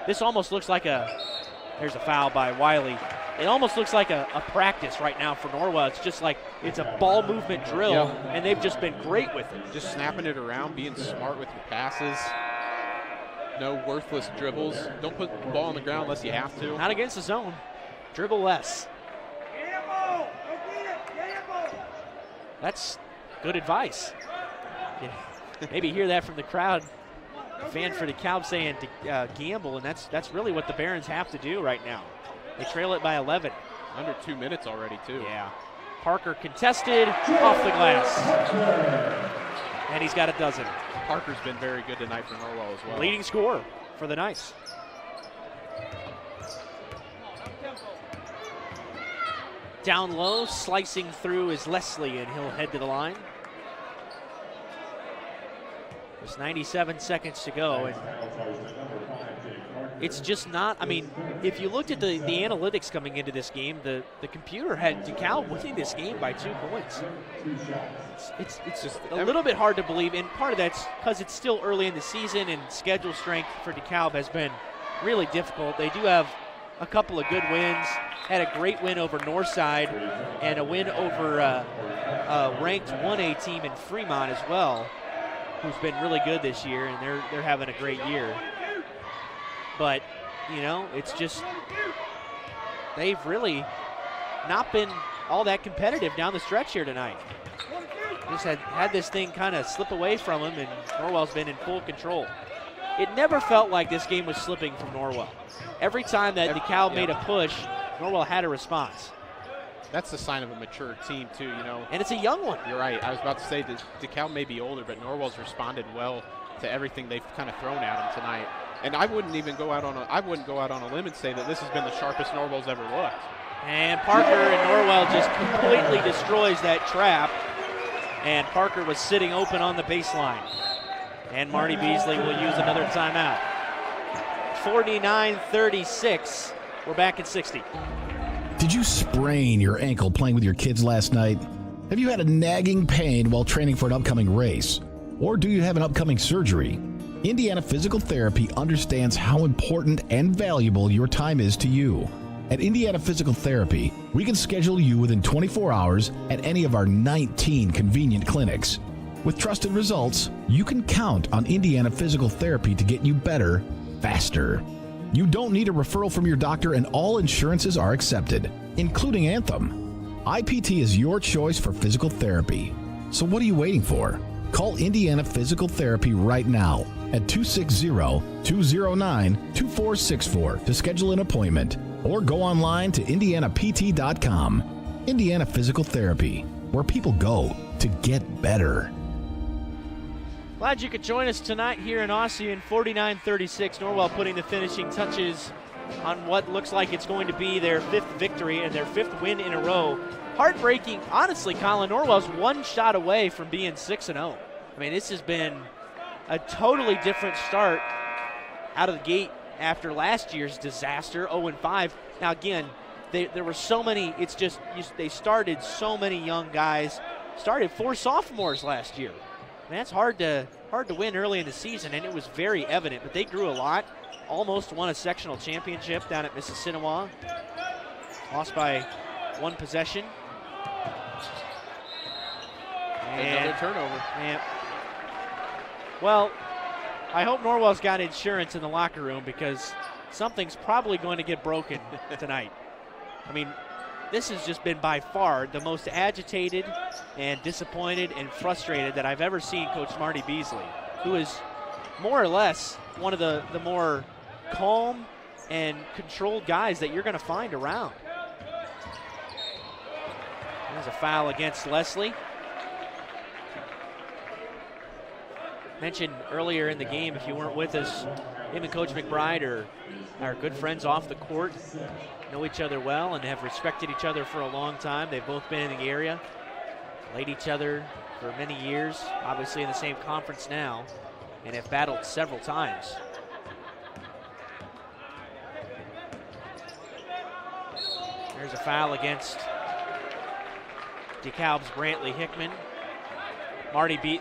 B: this almost looks like there's a foul by Wiley. It almost looks like a practice right now for Norwell. It's just like it's a ball movement drill, and they've just been great with it.
C: Just snapping it around, being smart with your passes. No worthless dribbles. Don't put the ball on the ground unless you have to.
B: Not against the zone. Dribble less. That's good advice. Maybe hear that from the crowd. A fan for DeKalb saying to gamble, and that's really what the Barons have to do right now. They trail it by 11.
C: Under 2 minutes already, too.
B: Yeah. Parker contested off the glass. And he's got a dozen.
C: Parker's been very good tonight for Norwell as well.
B: Leading scorer for the Knights. Down low, slicing through is Leslie, and he'll head to the line. There's 97 seconds to go, and it's just not, I mean, if you looked at the analytics coming into this game, the computer had DeKalb winning this game by 2 points. It's just a little bit hard to believe, and part of that's because it's still early in the season, and schedule strength for DeKalb has been really difficult. They do have a couple of good wins, had a great win over Northside, and a win over a ranked 1A team in Fremont as well, who's been really good this year, and they're having a great year. But, you know, it's just they've really not been all that competitive down the stretch here tonight. Just had this thing kind of slip away from them, and Norwell's been in full control. It never felt like this game was slipping from Norwell. Every time that DeKalb made a push, Norwell had a response.
C: That's the sign of a mature team, too, you know.
B: And it's a young one.
C: You're right. I was about to say that DeKalb may be older, but Norwell's responded well to everything they've kind of thrown at him tonight. And I wouldn't go out on a limb and say that this has been the sharpest Norwell's ever looked.
B: And Parker and Norwell just completely destroys that trap. And Parker was sitting open on the baseline. And Marty Beasley will use another timeout. 49-36. We're back at 60.
H: Did you sprain your ankle playing with your kids last night? Have you had a nagging pain while training for an upcoming race? Or do you have an upcoming surgery? Indiana Physical Therapy understands how important and valuable your time is to you. At Indiana Physical Therapy, we can schedule you within 24 hours at any of our 19 convenient clinics. With trusted results, you can count on Indiana Physical Therapy to get you better, faster. You don't need a referral from your doctor, and all insurances are accepted, including Anthem. IPT is your choice for physical therapy. So what are you waiting for? Call Indiana Physical Therapy right now at 260-209-2464 to schedule an appointment, or go online to indianapt.com. Indiana Physical Therapy, where people go to get better.
B: Glad you could join us tonight here in Ossian. 49-36. Norwell putting the finishing touches on what looks like it's going to be their 5th victory and their 5th win in a row. Heartbreaking, honestly, Colin. Norwell's one shot away from being 6-0. I mean, this has been a totally different start out of the gate after last year's disaster, 0-5. Now, again, there were so many. It's just they started so many young guys. Started 4 sophomores last year. Man, it's hard to win early in the season, and it was very evident. But they grew a lot. Almost won a sectional championship down at Mississinewa. Lost by 1 possession. And
C: another turnover.
B: And, well, I hope Norwell's got insurance in the locker room, because something's probably going to get broken tonight. I mean, this has just been by far the most agitated and disappointed and frustrated that I've ever seen Coach Marty Beasley, who is more or less one of the more calm and controlled guys that you're going to find around. There's a foul against Leslie. Mentioned earlier in the game, if you weren't with us, him and Coach McBride are good friends off the court, know each other well, and have respected each other for a long time. They've both been in the area, played each other for many years, obviously in the same conference now, and have battled several times. There's a foul against Dekalb's Brantley Hickman.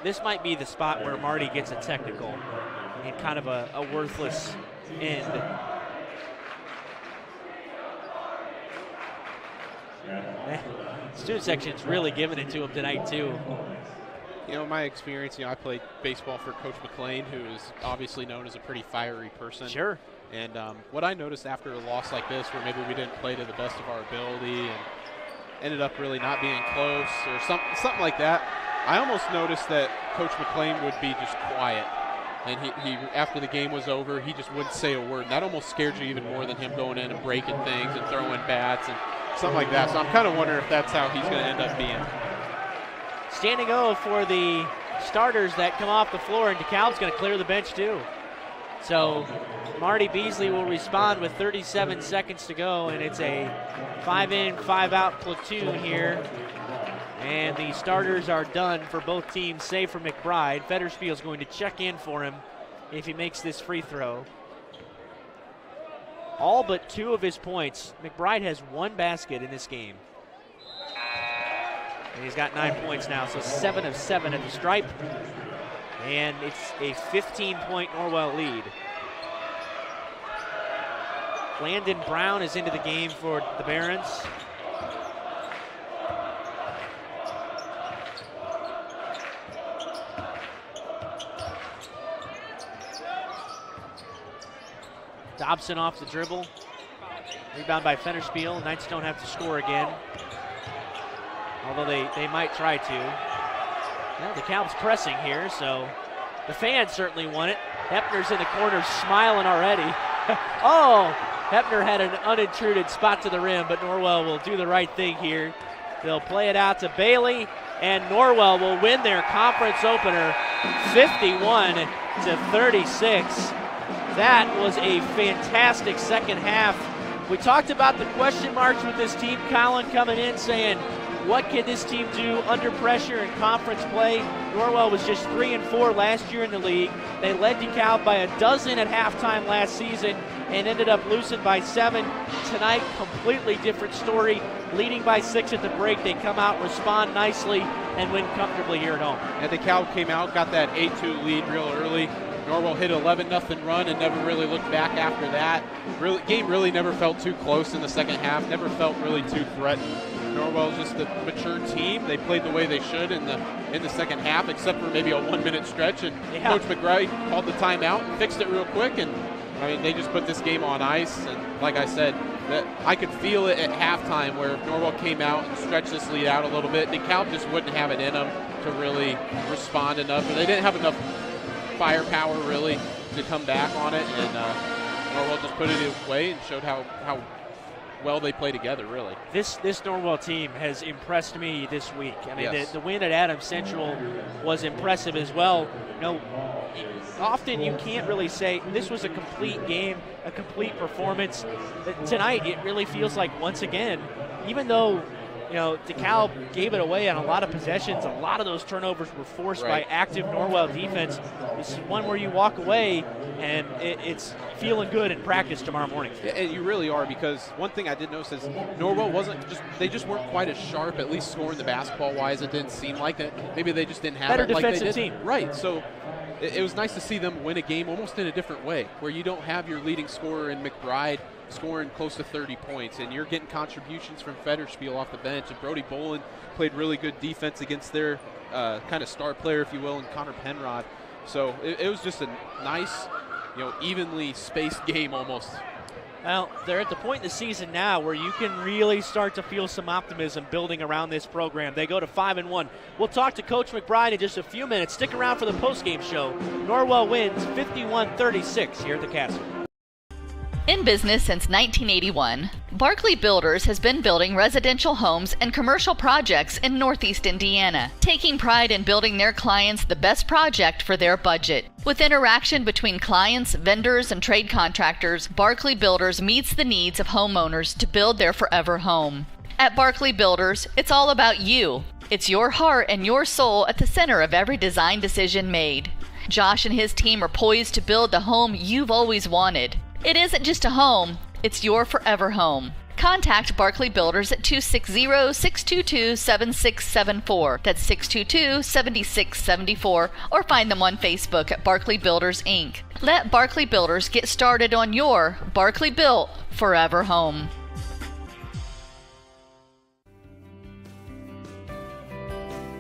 B: This might be the spot where Marty gets a technical and kind of a worthless end. Student section's really giving it to him tonight, too.
C: You know, my experience, I played baseball for Coach McLean, who is obviously known as a pretty fiery person.
B: Sure.
C: And what I noticed after a loss like this, where maybe we didn't play to the best of our ability and ended up really not being close or something like that, I almost noticed that Coach McLean would be just quiet. And he after the game was over, he just wouldn't say a word. And that almost scared you even more than him going in and breaking things and throwing bats and something like that. So I'm kind of wondering if that's how he's going to end up being.
B: Standing O for the starters that come off the floor, and Dekalb's going to clear the bench too. So Marty Beasley will respond with 37 seconds to go, and it's a 5-in, 5-out platoon here. And the starters are done for both teams, save for McBride. Federspiel's going to check in for him if he makes this free throw. All but 2 of his points. McBride has 1 basket in this game. And he's got 9 points now, so 7 of 7 at the stripe. And it's a 15-point Norwell lead. Landon Brown is into the game for the Barons. Dobson off the dribble. Rebound by Fennerspiel. Knights don't have to score again, although they might try to. Well, Dekalb's pressing here, so the fans certainly want it. Hepner's in the corner smiling already. Oh, Hepner had an unintruded spot to the rim, but Norwell will do the right thing here. They'll play it out to Bailey, and Norwell will win their conference opener 51-36. That was a fantastic second half. We talked about the question marks with this team. Colin coming in saying, what can this team do under pressure in conference play? Norwell was just 3-4 last year in the league. They led Dekalb by a dozen at halftime last season. and ended up losing by 7. Tonight, completely different story. Leading by 6 at the break. They come out, respond nicely, and win comfortably here at home.
C: And Dekalb came out, got that 8-2 lead real early. Norwell hit 11-0 run and never really looked back after that. Game really never felt too close in the second half, never felt really too threatened. Norwell's just a mature team. They played the way they should in the second half, except for maybe a 1-minute stretch. And Coach McBride called the timeout and fixed it real quick. And I mean, they just put this game on ice. And like I said, that I could feel it at halftime where if Norwell came out and stretched this lead out a little bit, Dekalb just wouldn't have it in them to really respond enough. And they didn't have enough firepower really to come back on it. And Norwell just put it away and showed how well they play together, really.
B: This Norwell team has impressed me this week. I mean,
C: yes.
B: the win at Adams Central was impressive as well. Often you can't really say this was a complete game, a complete performance. Tonight, it really feels like, once again, even though Dekalb gave it away on a lot of possessions, a lot of those turnovers were forced by active Norwell defense. This is one where you walk away and it's feeling good in practice tomorrow morning.
C: And you really are, because one thing I did notice is Norwell they just weren't quite as sharp, at least scoring the basketball wise. It didn't seem like it. Maybe they just didn't have
B: better
C: it like they did.
B: defensive team.
C: Right. So it was nice to see them win a game almost in a different way, where you don't have your leading scorer in McBride scoring close to 30 points, and you're getting contributions from Federspiel off the bench, and Brody Bolin played really good defense against their kind of star player, if you will, and Connor Penrod. So it was just a nice, evenly spaced game almost.
B: Well, they're at the point in the season now where you can really start to feel some optimism building around this program. They go to 5-1. We'll talk to Coach McBride in just a few minutes. Stick around for the postgame show. Norwell wins 51-36 here at the Castle.
A: In business since 1981, Barkley Builders has been building residential homes and commercial projects in Northeast Indiana, taking pride in building their clients the best project for their budget. With interaction between clients, vendors, and trade contractors, Barkley Builders meets the needs of homeowners to build their forever home. At Barkley Builders, it's all about you. It's your heart and your soul at the center of every design decision made. Josh and his team are poised to build the home you've always wanted. It isn't just a home, it's your forever home. Contact Barkley Builders at 260-622-7674. That's 622-7674. Or find them on Facebook at Barkley Builders, Inc. Let Barkley Builders get started on your Barkley Built forever home.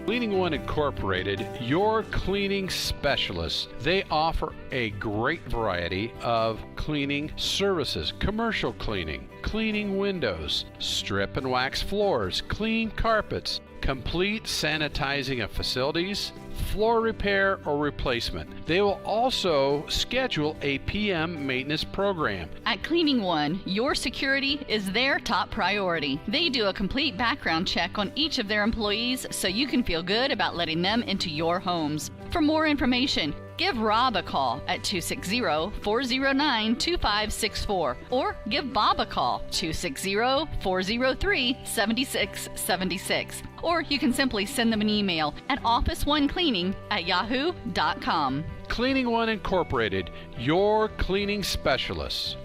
D: Cleaning One Incorporated, your cleaning specialists. They offer a great variety of cleaning services, commercial cleaning, cleaning windows, strip and wax floors, clean carpets, complete sanitizing of facilities, floor repair or replacement. They will also schedule a PM maintenance program.
A: At Cleaning One, your security is their top priority. They do a complete background check on each of their employees so you can feel good about letting them into your homes. For more information, give Rob a call at 260-409-2564 or give Bob a call, 260-403-7676. Or you can simply send them an email at officeonecleaning@yahoo.com.
D: Cleaning One Incorporated, your cleaning specialists.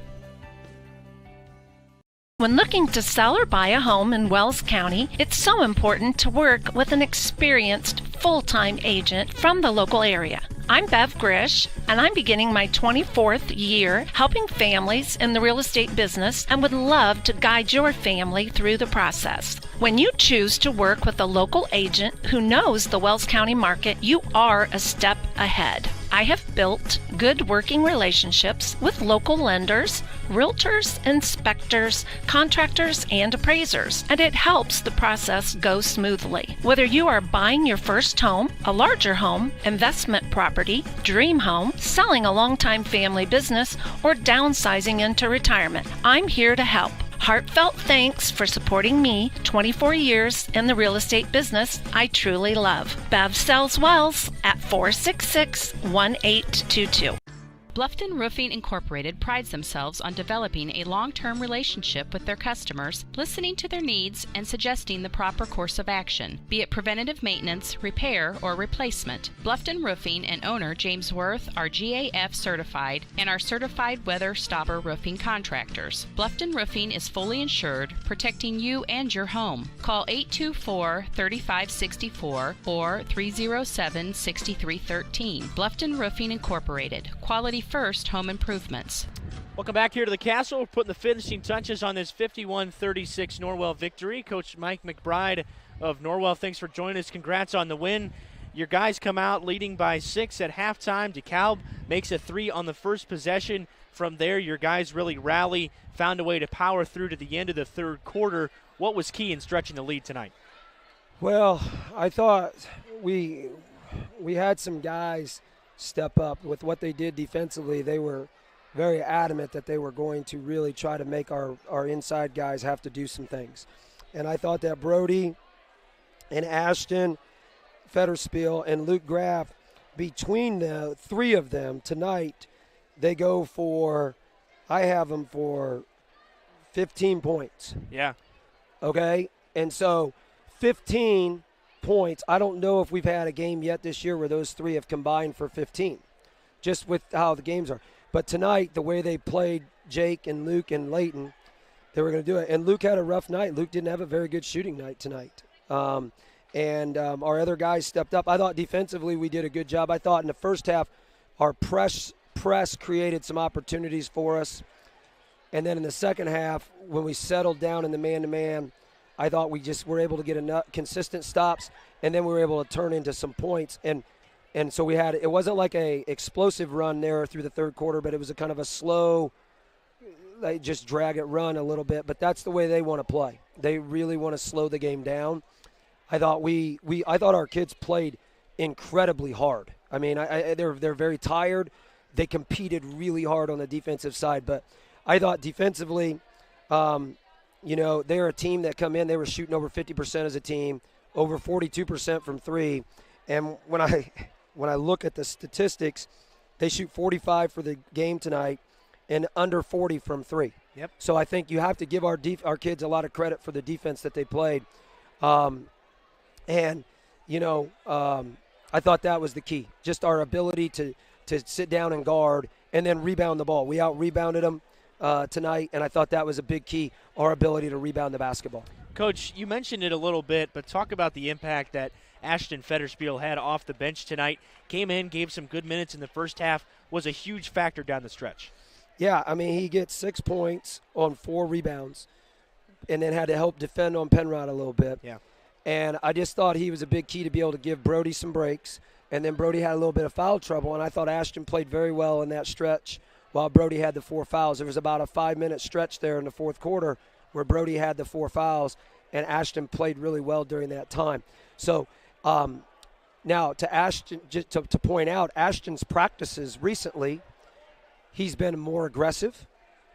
E: When looking to sell or buy a home in Wells County, it's so important to work with an experienced full-time agent from the local area. I'm Bev Grish, and I'm beginning my 24th year helping families in the real estate business and would love to guide your family through the process. When you choose to work with a local agent who knows the Wells County market, you are a step ahead. I have built good working relationships with local lenders, realtors, inspectors, contractors, and appraisers, and it helps the process go smoothly. Whether you are buying your first home, a larger home, investment property, dream home, selling a long-time family business, or downsizing into retirement, I'm here to help. Heartfelt thanks for supporting me 24 years in the real estate business I truly love. Bev sells Wells at 466-1822.
G: Bluffton Roofing Incorporated prides themselves on developing a long-term relationship with their customers, listening to their needs and suggesting the proper course of action, be it preventative maintenance, repair, or replacement. Bluffton Roofing and owner James Worth are GAF certified and are certified weather stopper roofing contractors. Bluffton Roofing is fully insured, protecting you and your home. Call 824-3564 or 307-6313. Bluffton Roofing Incorporated. Quality first home improvements.
B: Welcome back here to the Castle. We're putting the finishing touches on this 51-36 Norwell victory. Coach Mike McBride of Norwell, thanks for joining us. Congrats on the win. Your guys come out leading by 6 at halftime. Dekalb makes a 3 on the first possession. From there, your guys really rally, found a way to power through to the end of the third quarter. What was key in stretching the lead tonight?
J: Well, I thought we had some guys step up with what they did defensively. They were very adamant that they were going to really try to make our inside guys have to do some things. And I thought that Brody and Ashton, Federspiel, and Luke Graff, between the three of them tonight, they go for, I have them for 15 points.
B: Yeah.
J: Okay? And so 15 points. I don't know if we've had a game yet this year where those three have combined for 15, just with how the games are. But tonight, the way they played Jake and Luke and Leighton, they were going to do it. And Luke had a rough night. Luke didn't have a very good shooting night tonight. Our other guys stepped up. I thought defensively we did a good job. I thought in the first half our press created some opportunities for us. And then in the second half, when we settled down in the man-to-man, I thought we just were able to get enough consistent stops, and then we were able to turn into some points. And so we had, it wasn't like a explosive run there through the third quarter, but it was a kind of a slow, like just drag it run a little bit. But that's the way they want to play. They really want to slow the game down. I thought I thought our kids played incredibly hard. I mean, they're very tired. They competed really hard on the defensive side, but I thought defensively, they're a team that come in. They were shooting over 50% as a team, over 42% from three. And when I look at the statistics, they shoot 45 for the game tonight and under 40 from three.
B: Yep.
J: So I think you have to give our kids a lot of credit for the defense that they played. I thought that was the key, just our ability to sit down and guard and then rebound the ball. We out-rebounded them tonight, and I thought that was a big key, our ability to rebound the basketball.
B: Coach, you mentioned it a little bit, but talk about the impact that Ashton Federspiel had off the bench tonight. Came in, gave some good minutes in the first half, was a huge factor down the stretch.
J: Yeah, I mean, he gets 6 points on 4 rebounds and then had to help defend on Penrod a little bit.
B: Yeah.
J: And I just thought he was a big key to be able to give Brody some breaks. And then Brody had a little bit of foul trouble, and I thought Ashton played very well in that stretch while Brody had the 4 fouls. There was about a 5-minute stretch there in the fourth quarter where Brody had the 4 fouls, and Ashton played really well during that time. So now to Ashton, just to point out, Ashton's practices recently, he's been more aggressive.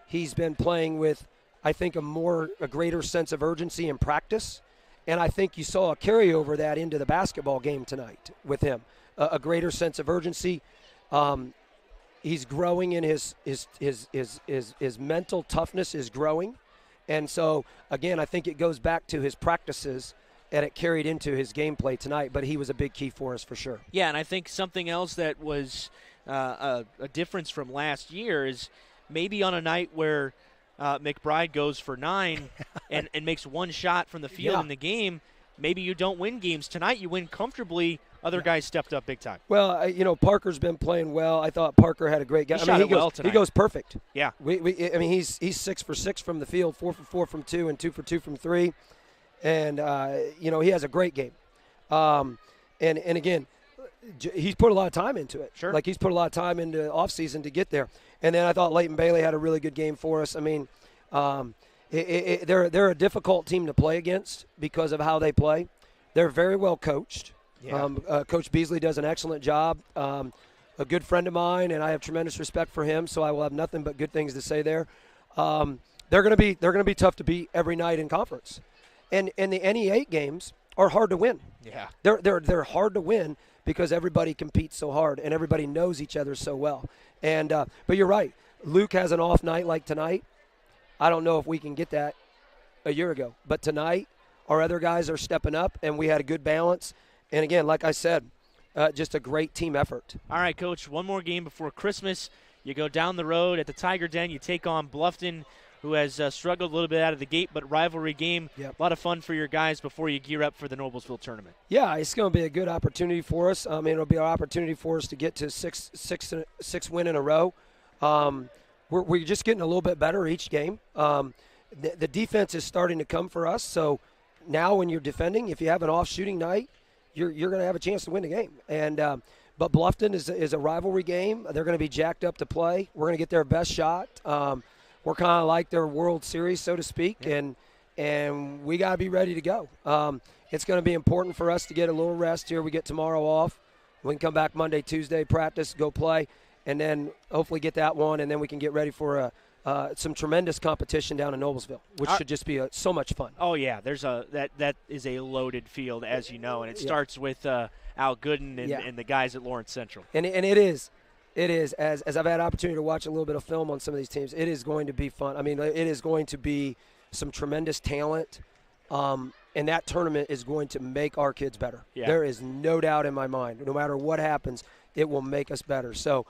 J: He's been playing with, I think, a greater sense of urgency in practice. And I think you saw a carryover that into the basketball game tonight with him, a greater sense of urgency. He's growing in his mental toughness is growing. And so, again, I think it goes back to his practices, and it carried into his gameplay tonight. But he was a big key for us for sure.
B: Yeah, and I think something else that was a difference from last year is maybe on a night where McBride goes for 9 and makes 1 shot from the field in the game, maybe you don't win games. Tonight you win comfortably. Other guys stepped up big time.
J: Well, Parker's been playing well. I thought Parker had a great game. He goes perfect.
B: Yeah.
J: He's 6 for 6 from the field, 4 for 4 from 2, and 2 for 2 from 3. And, he has a great game. And again, he's put a lot of time into it.
B: Sure.
J: Like he's put a lot of time into offseason to get there. And then I thought Leighton Bailey had a really good game for us. I mean, they're a difficult team to play against because of how they play. They're very well coached.
B: Yeah.
J: Coach Beasley does an excellent job. A good friend of mine, and I have tremendous respect for him, so I will have nothing but good things to say there. They're going to be tough to beat every night in conference. And the NE8 games are hard to win.
B: Yeah.
J: They're hard to win because everybody competes so hard and everybody knows each other so well. And but you're right. Luke has an off night like tonight. I don't know if we can get that a year ago. But tonight, our other guys are stepping up, and we had a good balance. And, again, like I said, just a great team effort.
B: All right, Coach, one more game before Christmas. You go down the road at the Tiger Den. You take on Bluffton, who has struggled a little bit out of the gate, but rivalry game.
J: Yep.
B: A lot of fun for your guys before you gear up for the Noblesville tournament.
J: Yeah, it's going to be a good opportunity for us. I mean, it'll be an opportunity for us to get to six win in a row. We're just getting a little bit better each game. The defense is starting to come for us. So now when you're defending, if you have an off shooting night, you're going to have a chance to win the game. And but Bluffton is a rivalry game. They're going to be jacked up to play. We're going to get their best shot. We're kind of like their World Series, so to speak, and we got to be ready to go. It's going to be important for us to get a little rest here. We get tomorrow off. We can come back Monday, Tuesday, practice, go play, and then hopefully get that one, and then we can get ready for some tremendous competition down in Noblesville, which should just be so much fun.
B: Oh yeah, there's that is a loaded field, as you know, and it starts with Al Gooden and the guys at Lawrence Central.
J: And it is as I've had opportunity to watch a little bit of film on some of these teams. It is going to be fun. I mean, it is going to be some tremendous talent, and that tournament is going to make our kids better.
B: Yeah.
J: There is no doubt in my mind. No matter what happens, it will make us better. So.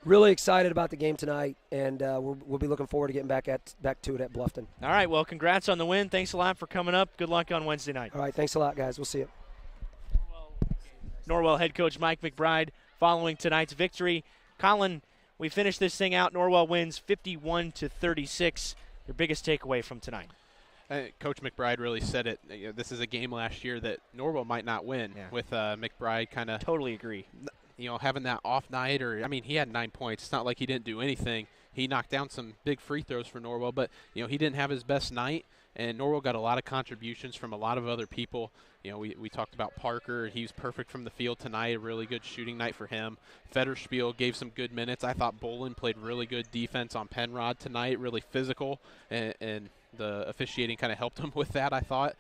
J: Really excited about the game tonight, and we'll be looking forward to getting back to it at Bluffton.
B: All right, well, congrats on the win. Thanks a lot for coming up. Good luck on Wednesday night.
J: All right, thanks a lot, guys. We'll see you.
B: Norwell head coach Mike McBride following tonight's victory. Colin, we finished this thing out. Norwell wins 51-36. Your biggest takeaway from tonight?
C: Coach McBride really said it. This is a game last year that Norwell might not win.
B: Yeah.
C: With McBride kind of
B: totally agree.
C: Having that off night, he had 9 points. It's not like he didn't do anything. He knocked down some big free throws for Norwell, but, he didn't have his best night, and Norwell got a lot of contributions from a lot of other people. We talked about Parker. He was perfect from the field tonight, a really good shooting night for him. Federspiel gave some good minutes. I thought Bolin played really good defense on Penrod tonight, really physical, and the officiating kind of helped them with that, I thought,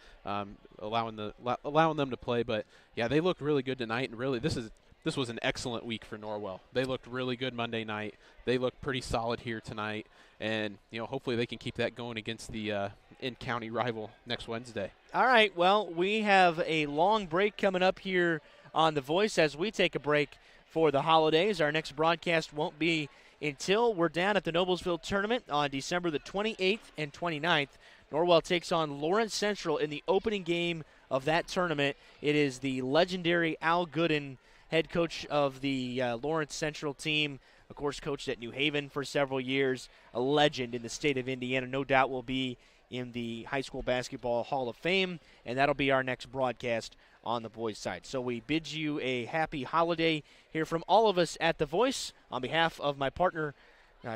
C: allowing them to play. But, yeah, they looked really good tonight, and really this was an excellent week for Norwell. They looked really good Monday night. They looked pretty solid here tonight. And, hopefully they can keep that going against the in-county rival next Wednesday.
B: All right, well, we have a long break coming up here on The Voice as we take a break for the holidays. Our next broadcast won't be until we're down at the Noblesville Tournament on December the 28th and 29th. Norwell takes on Lawrence Central in the opening game of that tournament. It is the legendary Al Gooden, head coach of the Lawrence Central team, of course coached at New Haven for several years, a legend in the state of Indiana, no doubt will be in the High School Basketball Hall of Fame, and that'll be our next broadcast on the boys' side. So we bid you a happy holiday here from all of us at The Voice. On behalf of my partner,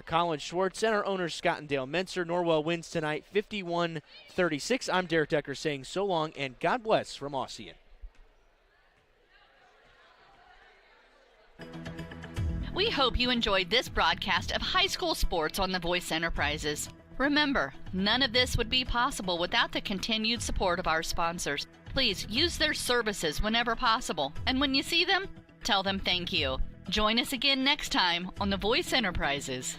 B: Colin Schwartz, and our owners, Scott and Dale Menser, Norwell wins tonight 51-36. I'm Derek Decker saying so long and God bless from Ossian.
A: We hope you enjoyed this broadcast of high school sports on The Voice Enterprises. Remember, none of this would be possible without the continued support of our sponsors. Please use their services whenever possible, and when you see them, tell them thank you. Join us again next time on The Voice Enterprises.